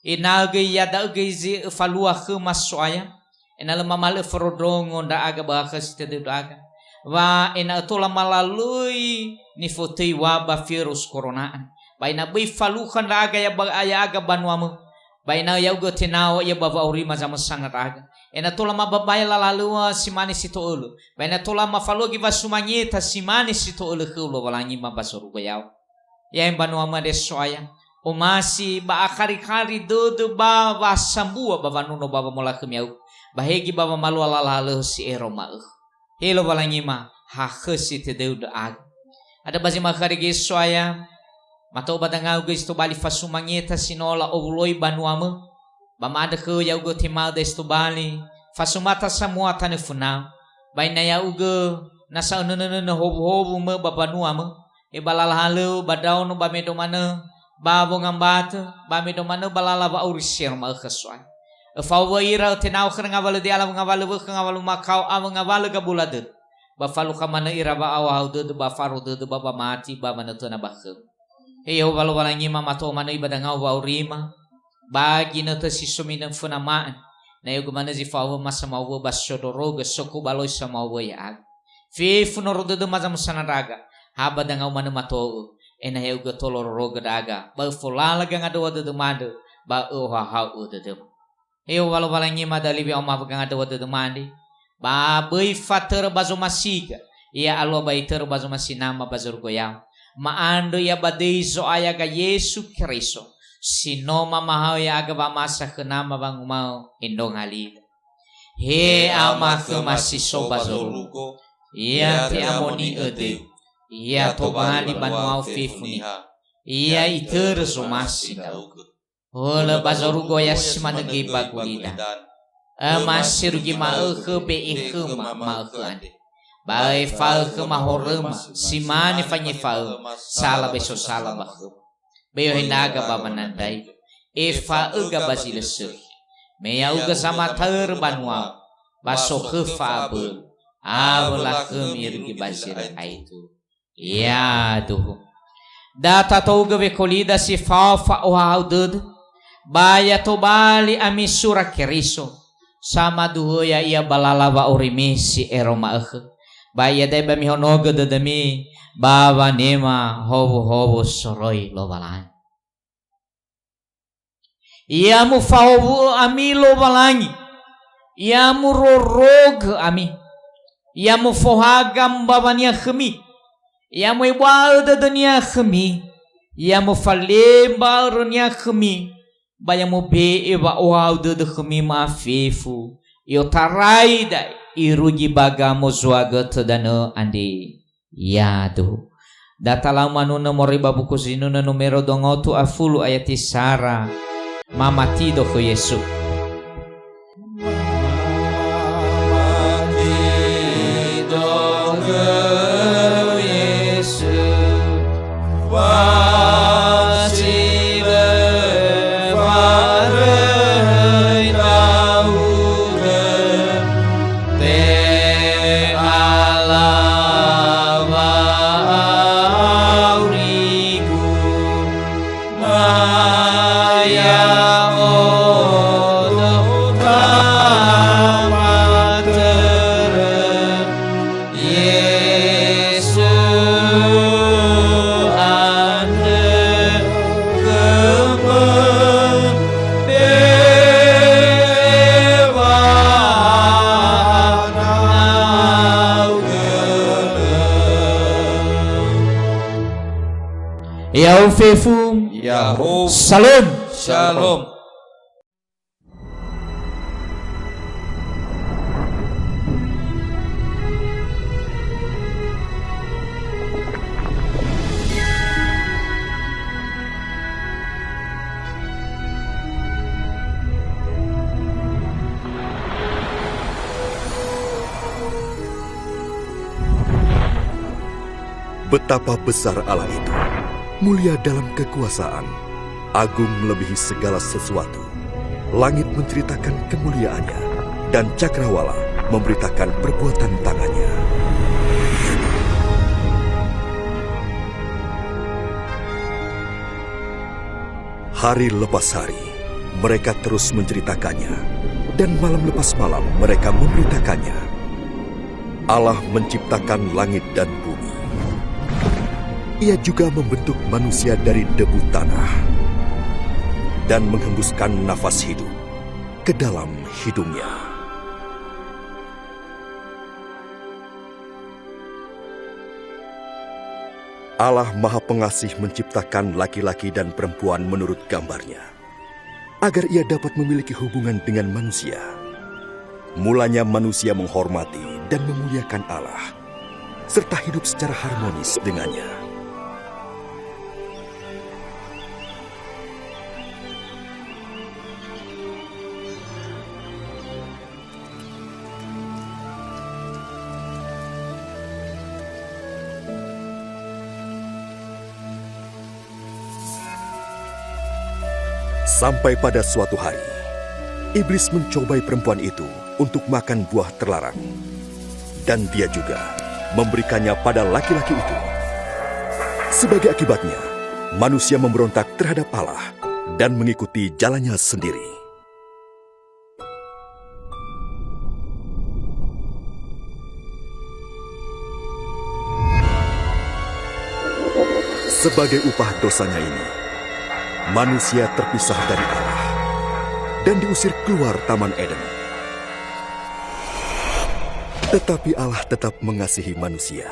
Inalgay yadalgay zi falua khumas soaya enal mamal frodongo da aga bakas te aga wa ena tola malalui ni fotei waba virus coronaan baina bai falukan da aga ya aga banwamu baina ya ugo tenao ya baba urima zama sangat aga ena tola mababaya lalalua simani sito ulu baina tola mafalogi basumanyeta simani sito ulu khulo walangi mabasoru bayau ya banwamu de soaya Umasi ba akari-kari dodo ba wasambua ba vanuno ba mola kemiau bahegi ba malu alalalu si eroma helo balangima ha khasi te deuda ag ada bazi makari gesoaya mato badangau geis to bali fasumangeta sinola ovloi banuama ba mada ke ya ugo timal des to bali fasumata samua tane funa baina ya ugo nasa nene hobu me ba banuama e balalalu badau no ba medo mana Babo ngambata, bami domano balala ba urisir ma khaswan. Fawa ira tenau khang ngawal di alam ngawal bu ngawal makau am ngawal gabulad. Ba falu kamana ira ba awau de ba faru de ba mati ba manatuna ba khum. Heyo walu walangi mama to mana ibadangau ba urima. Bagi na si suminang funamaan. Na yo gumana zi fawa masamawo ba shodoro ga soku baloy samawo ya. Fifu no rodo de mazam sanaraga. Haba danga umana matou. Ena heu ga tolor roga daga. Ba fulala ga ngado wada de mande. Ba uha hau de dem. Eu walo walangi madali bi oma ga ngado wada de mande. Ba bai fater bazo masiga. Ia alo bai ter bazo masinama bazur goyam. Maando ya badei zo aya ga Yesu Kristo. Sinoma mahau ya aga ba masa kenama bang mau indong alida. He ama ke masiso bazorugo. Ia te amoni ede. Ia tobali banuau fifuni. Ia iter zomasi daugo. Ola bazorugo ya simanagi bagulida. Amasirugi maeke be ikema maeke ande. Bae fal ke mahorema. Simani fanye fal. Sala beso sala bahema. Beyo hinaga bamanandai. Eva uga basilese. Meya uga sama ter banuau. Baso kefa abel. Abela kemir gibasir aitu. Ya tuh. Data touga bekolida si fafa ohaudud. Baya tobali amisura keriso. Sama duho ya ia balalaba urimi si eroma eke. Baya deba mihonoga dedemi. Baba nema hobo hobo soroi lo balangi. Ia mu faobu ami lo balangi. Ia mu rorog ami. Ia mu fohagam babania khemi. Ia mu ibal de dunia khemi. Ia mu falemba runia khemi. Baya mu be eba oau de khemi ma fefu. Yo tarai dai iruji bagamo zuaga tedano andi. Ya tuh. Data lama nuna moriba buku sinuna numero dongotu afulu ayati sara. Mama tido ke Yesu. Ya fefu. Ya Salam. Shalom. Betapa besar Allah itu, mulia dalam kekuasaan, agung melebihi segala sesuatu. Langit menceritakan kemuliaannya, dan cakrawala memberitakan perbuatan tangannya. Hari lepas hari, mereka terus menceritakannya, dan malam lepas malam mereka memberitakannya. Allah menciptakan langit dan bumi. Ia juga membentuk manusia dari debu tanah dan menghembuskan nafas hidup ke dalam hidungnya. Allah Maha Pengasih menciptakan laki-laki dan perempuan menurut gambarnya, agar ia dapat memiliki hubungan dengan manusia. Mulanya manusia menghormati dan memuliakan Allah, serta hidup secara harmonis dengannya. Sampai pada suatu hari, iblis mencobai perempuan itu untuk makan buah terlarang. Dan dia juga memberikannya pada laki-laki itu. Sebagai akibatnya, manusia memberontak terhadap Allah dan mengikuti jalannya sendiri. Sebagai upah dosanya ini, manusia terpisah dari Allah dan diusir keluar Taman Eden. Tetapi Allah tetap mengasihi manusia.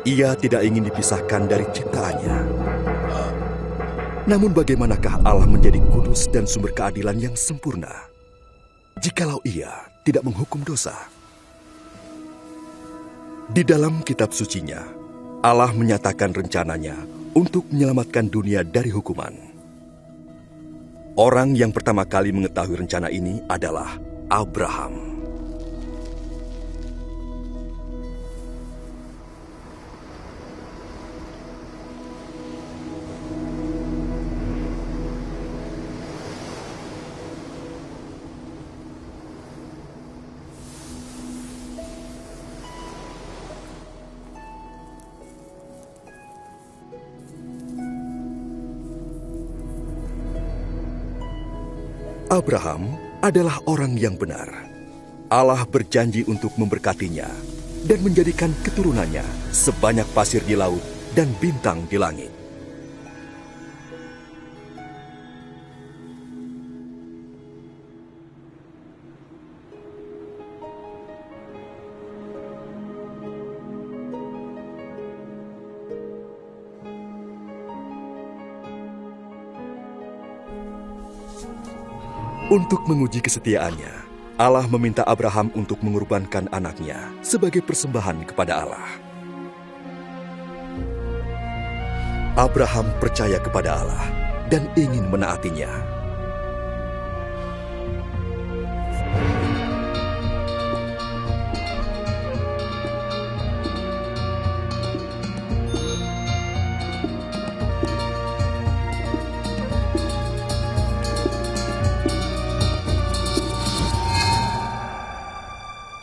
Ia tidak ingin dipisahkan dari ciptaannya. Namun bagaimanakah Allah menjadi kudus dan sumber keadilan yang sempurna jikalau Ia tidak menghukum dosa? Di dalam kitab sucinya, Allah menyatakan rencananya untuk menyelamatkan dunia dari hukuman. Orang yang pertama kali mengetahui rencana ini adalah Abraham. Abraham adalah orang yang benar. Allah berjanji untuk memberkatinya dan menjadikan keturunannya sebanyak pasir di laut dan bintang di langit. Untuk menguji kesetiaannya, Allah meminta Abraham untuk mengorbankan anaknya sebagai persembahan kepada Allah. Abraham percaya kepada Allah dan ingin menaatinya.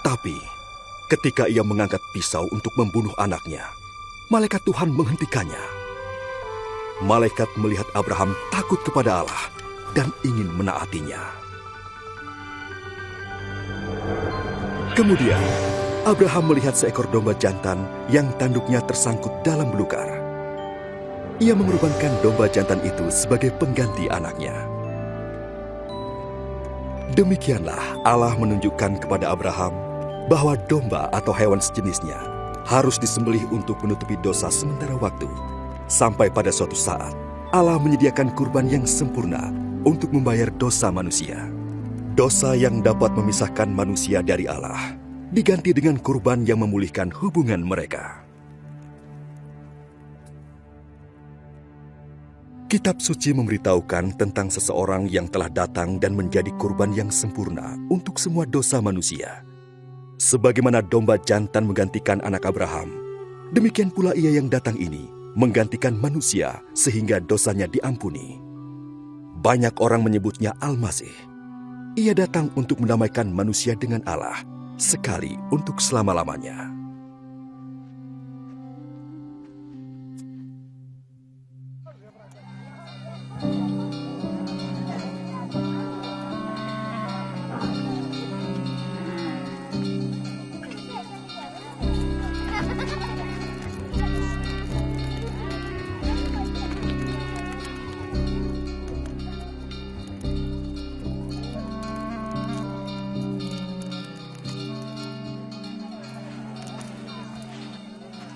Tapi, ketika ia mengangkat pisau untuk membunuh anaknya, malaikat Tuhan menghentikannya. Malaikat melihat Abraham takut kepada Allah dan ingin menaatinya. Kemudian, Abraham melihat seekor domba jantan yang tanduknya tersangkut dalam belukar. Ia mengorbankan domba jantan itu sebagai pengganti anaknya. Demikianlah Allah menunjukkan kepada Abraham bahwa domba atau hewan sejenisnya harus disembelih untuk menutupi dosa sementara waktu. Sampai pada suatu saat, Allah menyediakan kurban yang sempurna untuk membayar dosa manusia. Dosa yang dapat memisahkan manusia dari Allah diganti dengan kurban yang memulihkan hubungan mereka. Kitab suci memberitahukan tentang seseorang yang telah datang dan menjadi kurban yang sempurna untuk semua dosa manusia. Sebagaimana domba jantan menggantikan anak Abraham, demikian pula ia yang datang ini menggantikan manusia sehingga dosanya diampuni. Banyak orang menyebutnya Al-Masih. Ia datang untuk mendamaikan manusia dengan Allah sekali untuk selama-lamanya.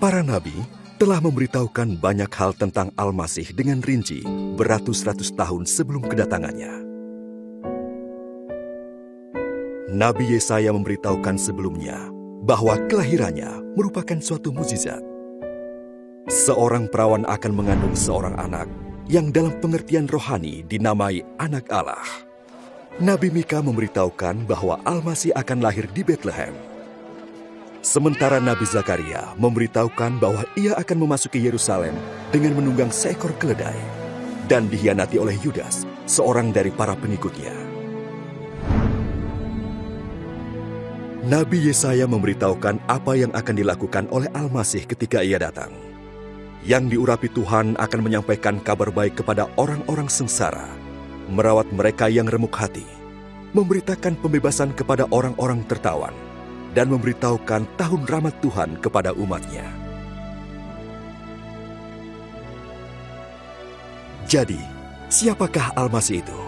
Para nabi telah memberitahukan banyak hal tentang Al-Masih dengan rinci beratus-ratus tahun sebelum kedatangannya. Nabi Yesaya memberitahukan sebelumnya bahwa kelahirannya merupakan suatu mukjizat. Seorang perawan akan mengandung seorang anak yang dalam pengertian rohani dinamai anak Allah. Nabi Mika memberitahukan bahwa Al-Masih akan lahir di Bethlehem. Sementara Nabi Zakaria memberitahukan bahwa ia akan memasuki Yerusalem dengan menunggang seekor keledai dan dikhianati oleh Yudas, seorang dari para pengikutnya. Nabi Yesaya memberitahukan apa yang akan dilakukan oleh Al-Masih ketika ia datang. Yang diurapi Tuhan akan menyampaikan kabar baik kepada orang-orang sengsara, merawat mereka yang remuk hati, memberitakan pembebasan kepada orang-orang tertawan, dan memberitahukan tahun rahmat Tuhan kepada umatnya. Jadi, siapakah Al-Masih itu?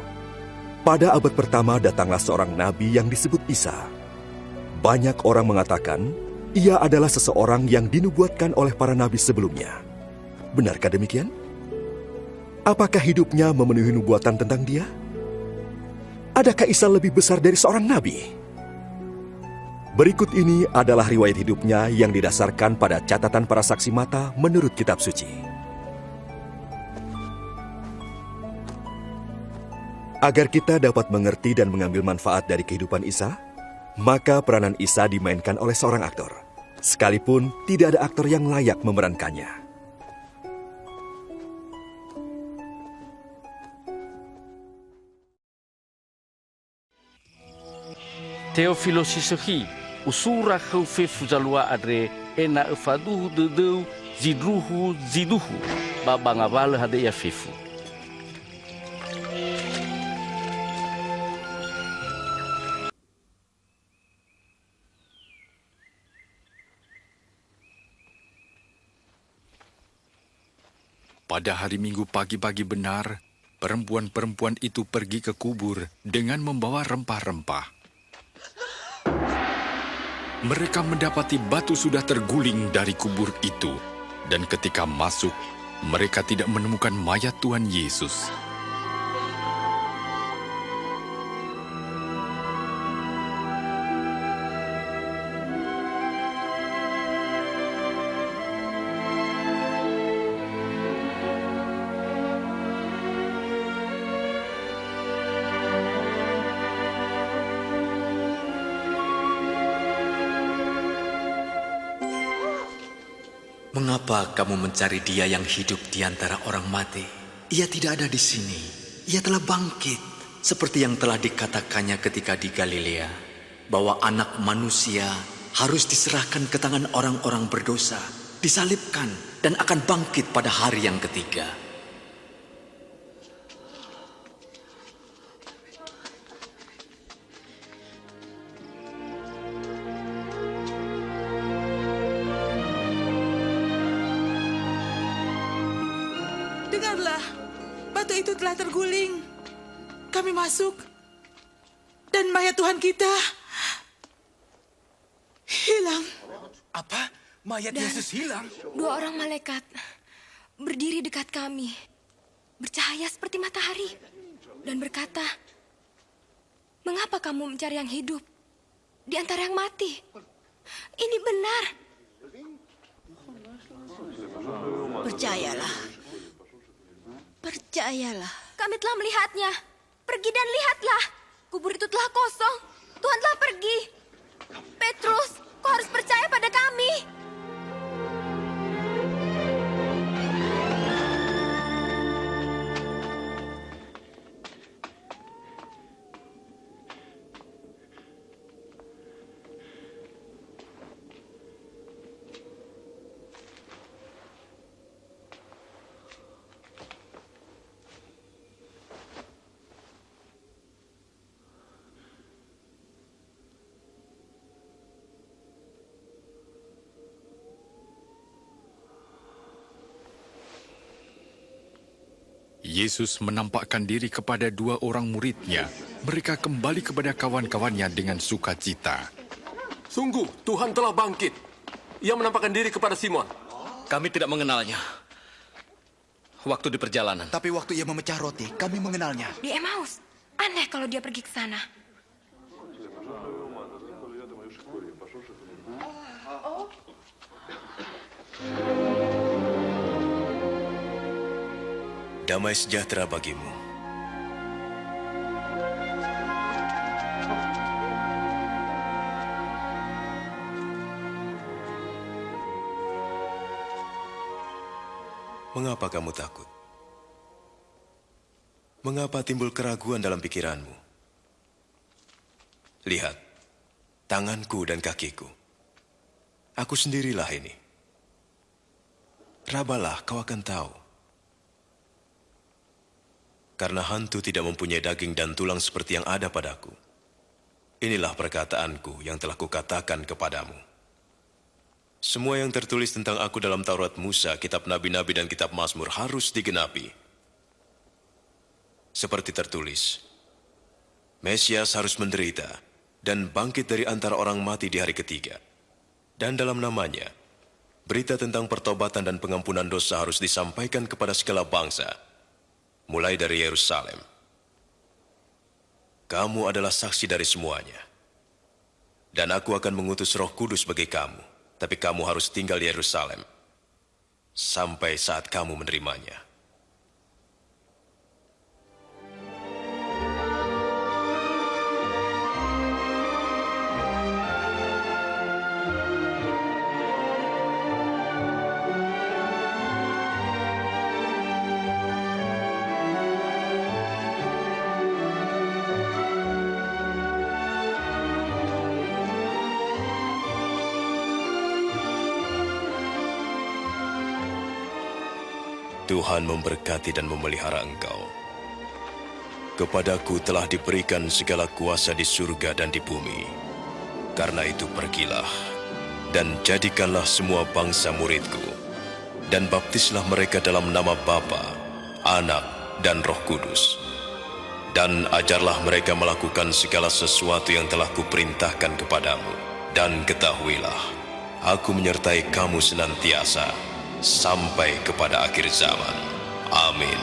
Pada abad pertama datanglah seorang nabi yang disebut Isa. Banyak orang mengatakan ia adalah seseorang yang dinubuatkan oleh para nabi sebelumnya. Benarkah demikian? Apakah hidupnya memenuhi nubuatan tentang dia? Adakah Isa lebih besar dari seorang nabi? Berikut ini adalah riwayat hidupnya yang didasarkan pada catatan para saksi mata menurut kitab suci. Agar kita dapat mengerti dan mengambil manfaat dari kehidupan Isa, maka peranan Isa dimainkan oleh seorang aktor, sekalipun tidak ada aktor yang layak memerankannya. Teofilo Sisehi, usura khaufe fuzalua adre ena efaduhu dedeu zidruhu ziduhu babangabale hade ya fifu. Pada hari Minggu pagi-pagi benar, perempuan-perempuan itu pergi ke kubur dengan membawa rempah-rempah. Mereka mendapati batu sudah terguling dari kubur itu, dan ketika masuk, mereka tidak menemukan mayat Tuhan Yesus. Mengapa kamu mencari dia yang hidup di antara orang mati? Ia tidak ada di sini. Ia telah bangkit. Seperti yang telah dikatakannya ketika di Galilea. Bahwa anak manusia harus diserahkan ke tangan orang-orang berdosa. Disalibkan dan akan bangkit pada hari yang ketiga. Dengarlah, batu itu telah terguling. Kami masuk, dan mayat Tuhan kita hilang. Apa? Mayat Yesus hilang? 2 orang malaikat berdiri dekat kami, bercahaya seperti matahari, dan berkata, "Mengapa kamu mencari yang hidup di antara yang mati? Ini benar." Percayalah. Percayalah. Kami telah melihatnya. Pergi dan lihatlah. Kubur itu telah kosong. Tuhan telah pergi. Petrus, kau harus percaya pada kami. Yesus menampakkan diri kepada 2 orang muridnya. Mereka kembali kepada kawan-kawannya dengan sukacita. Sungguh, Tuhan telah bangkit. Ia menampakkan diri kepada Simon. Kami tidak mengenalnya. Waktu di perjalanan. Tapi waktu ia memecah roti, kami mengenalnya. Di Emmaus. Aneh kalau dia pergi ke sana. Damai sejahtera bagimu. Mengapa kamu takut? Mengapa timbul keraguan dalam pikiranmu? Lihat, tanganku dan kakiku. Aku sendirilah ini. Rabalah, kau akan tahu. Karena hantu tidak mempunyai daging dan tulang seperti yang ada padaku. Inilah perkataanku yang telah kukatakan kepadamu. Semua yang tertulis tentang aku dalam Taurat Musa, kitab Nabi-Nabi dan kitab Mazmur harus digenapi. Seperti tertulis, Mesias harus menderita dan bangkit dari antara orang mati di hari ketiga. Dan dalam namanya, berita tentang pertobatan dan pengampunan dosa harus disampaikan kepada segala bangsa, mulai dari Yerusalem. Kamu adalah saksi dari semuanya. Dan aku akan mengutus Roh Kudus bagi kamu, tapi kamu harus tinggal di Yerusalem sampai saat kamu menerimanya. Tuhan memberkati dan memelihara engkau. Kepadaku telah diberikan segala kuasa di surga dan di bumi. Karena itu pergilah, dan jadikanlah semua bangsa muridku, dan baptislah mereka dalam nama Bapa, Anak, dan Roh Kudus. Dan ajarlah mereka melakukan segala sesuatu yang telah kuperintahkan kepadamu. Dan ketahuilah, aku menyertai kamu senantiasa, sampai kepada akhir zaman. Amin.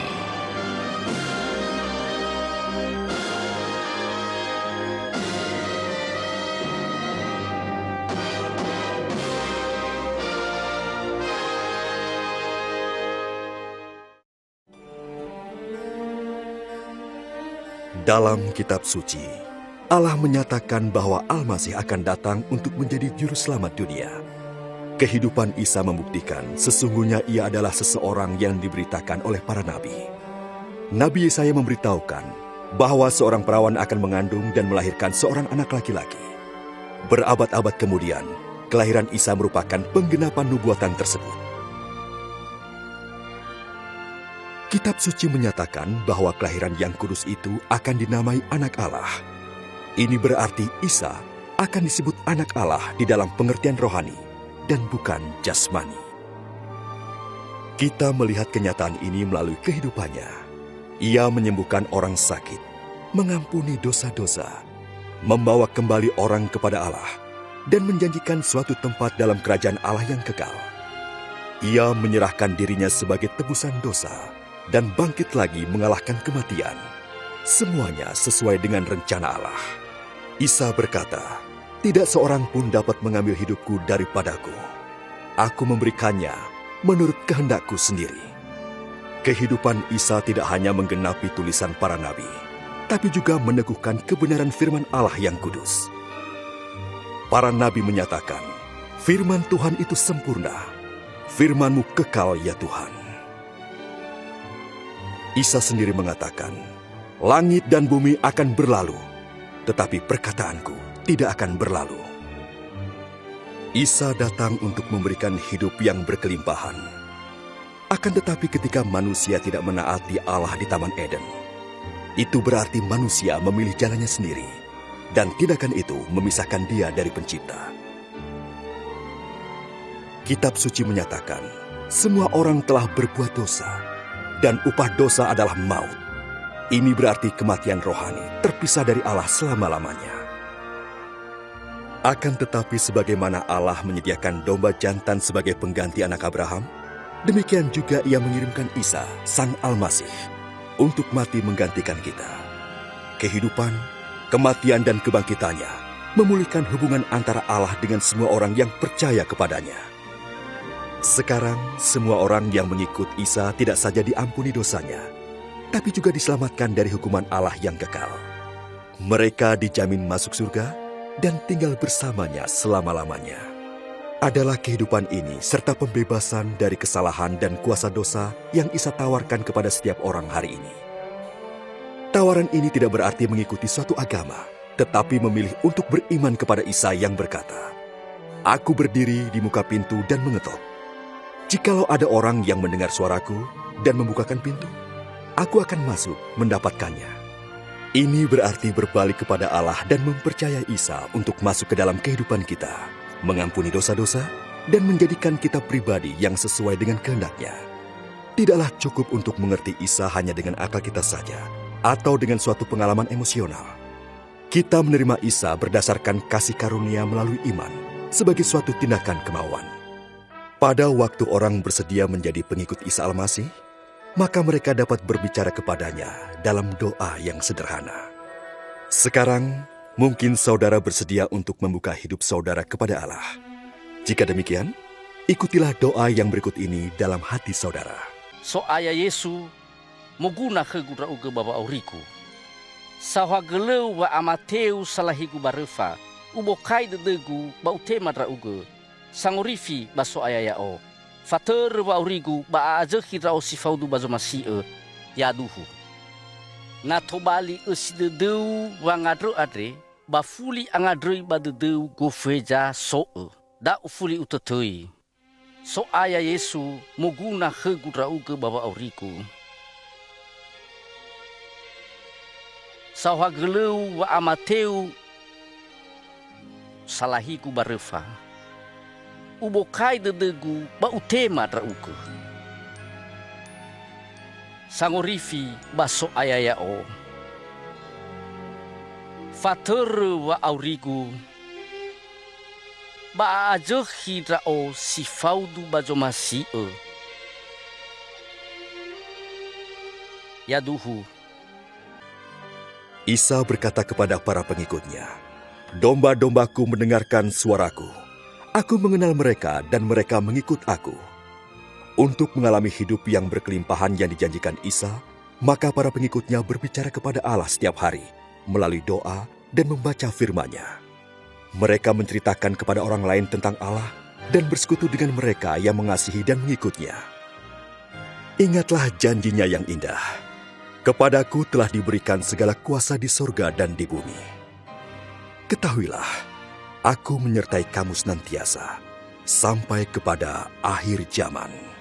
Dalam kitab suci, Allah menyatakan bahwa Al-Masih akan datang untuk menjadi juru selamat dunia. Kehidupan Isa membuktikan sesungguhnya ia adalah seseorang yang diberitakan oleh para nabi. Nabi Yesaya memberitahukan bahwa seorang perawan akan mengandung dan melahirkan seorang anak laki-laki. Berabad-abad kemudian, kelahiran Isa merupakan penggenapan nubuatan tersebut. Kitab suci menyatakan bahwa kelahiran yang kudus itu akan dinamai Anak Allah. Ini berarti Isa akan disebut Anak Allah di dalam pengertian rohani dan bukan jasmani. Kita melihat kenyataan ini melalui kehidupannya. Ia menyembuhkan orang sakit, mengampuni dosa-dosa, membawa kembali orang kepada Allah, dan menjanjikan suatu tempat dalam kerajaan Allah yang kekal. Ia menyerahkan dirinya sebagai tebusan dosa dan bangkit lagi mengalahkan kematian. Semuanya sesuai dengan rencana Allah. Isa berkata, "Tidak seorang pun dapat mengambil hidupku daripadaku. Aku memberikannya menurut kehendakku sendiri." Kehidupan Isa tidak hanya menggenapi tulisan para nabi, tapi juga meneguhkan kebenaran firman Allah yang kudus. Para nabi menyatakan, firman Tuhan itu sempurna, firman-Mu kekal ya Tuhan. Isa sendiri mengatakan, "Langit dan bumi akan berlalu, tetapi perkataanku tidak akan berlalu." Isa datang untuk memberikan hidup yang berkelimpahan. Akan tetapi ketika manusia tidak menaati Allah di Taman Eden, itu berarti manusia memilih jalannya sendiri, dan tindakan itu memisahkan dia dari Pencipta. Kitab suci menyatakan, semua orang telah berbuat dosa, dan upah dosa adalah maut. Ini berarti kematian rohani, terpisah dari Allah selama-lamanya. Akan tetapi sebagaimana Allah menyediakan domba jantan sebagai pengganti anak Abraham, demikian juga Ia mengirimkan Isa, Sang Al-Masih, untuk mati menggantikan kita. Kehidupan, kematian, dan kebangkitannya memulihkan hubungan antara Allah dengan semua orang yang percaya kepadanya. Sekarang, semua orang yang mengikut Isa tidak saja diampuni dosanya, tapi juga diselamatkan dari hukuman Allah yang kekal. Mereka dijamin masuk surga dan tinggal bersamanya selama-lamanya. Adalah kehidupan ini serta pembebasan dari kesalahan dan kuasa dosa yang Isa tawarkan kepada setiap orang hari ini. Tawaran ini tidak berarti mengikuti suatu agama, tetapi memilih untuk beriman kepada Isa yang berkata, "Aku berdiri di muka pintu dan mengetok. Jikalau ada orang yang mendengar suaraku dan membukakan pintu, aku akan masuk mendapatkannya." Ini berarti berbalik kepada Allah dan mempercayai Isa untuk masuk ke dalam kehidupan kita, mengampuni dosa-dosa, dan menjadikan kita pribadi yang sesuai dengan kehendak-Nya. Tidaklah cukup untuk mengerti Isa hanya dengan akal kita saja, atau dengan suatu pengalaman emosional. Kita menerima Isa berdasarkan kasih karunia melalui iman sebagai suatu tindakan kemauan. Pada waktu orang bersedia menjadi pengikut Isa Al-Masih, maka mereka dapat berbicara kepadanya dalam doa yang sederhana. Sekarang, mungkin saudara bersedia untuk membuka hidup saudara kepada Allah. Jika demikian, ikutilah doa yang berikut ini dalam hati saudara. So aya Yesu moguna khegura uga baba auriku. Sahwa geleu wa amateu salahigu barefa. Ubokai dedegu ba utema dra uga. Sangurifi baso ayayao. Fater wa aurigu ba aje hirao sifaudu bazo masie yaduhu. Na tobali usidedeu wa ngadro adre ba fuli angadrei ba dedeu gofeja so da ufuli utetei. So aya Yesu moguna khegura uga baba auriku. Sahwa geleu wa amateu salahiku barefa. Ubokai dedegu ba utema dra uga. Sangorifi baso ayayao. Fater wa aurigu ba ajehi drao sifaudu bajo masie. Yaduhu. Isa berkata kepada para pengikutnya, "Domba-dombaku mendengarkan suaraku. Aku mengenal mereka dan mereka mengikut aku." Untuk mengalami hidup yang berkelimpahan yang dijanjikan Isa, maka para pengikutnya berbicara kepada Allah setiap hari melalui doa dan membaca firman-Nya. Mereka menceritakan kepada orang lain tentang Allah dan bersekutu dengan mereka yang mengasihi dan mengikutnya. Ingatlah janjinya yang indah. Kepadaku telah diberikan segala kuasa di surga dan di bumi. Ketahuilah, aku menyertai kamu senantiasa sampai kepada akhir zaman.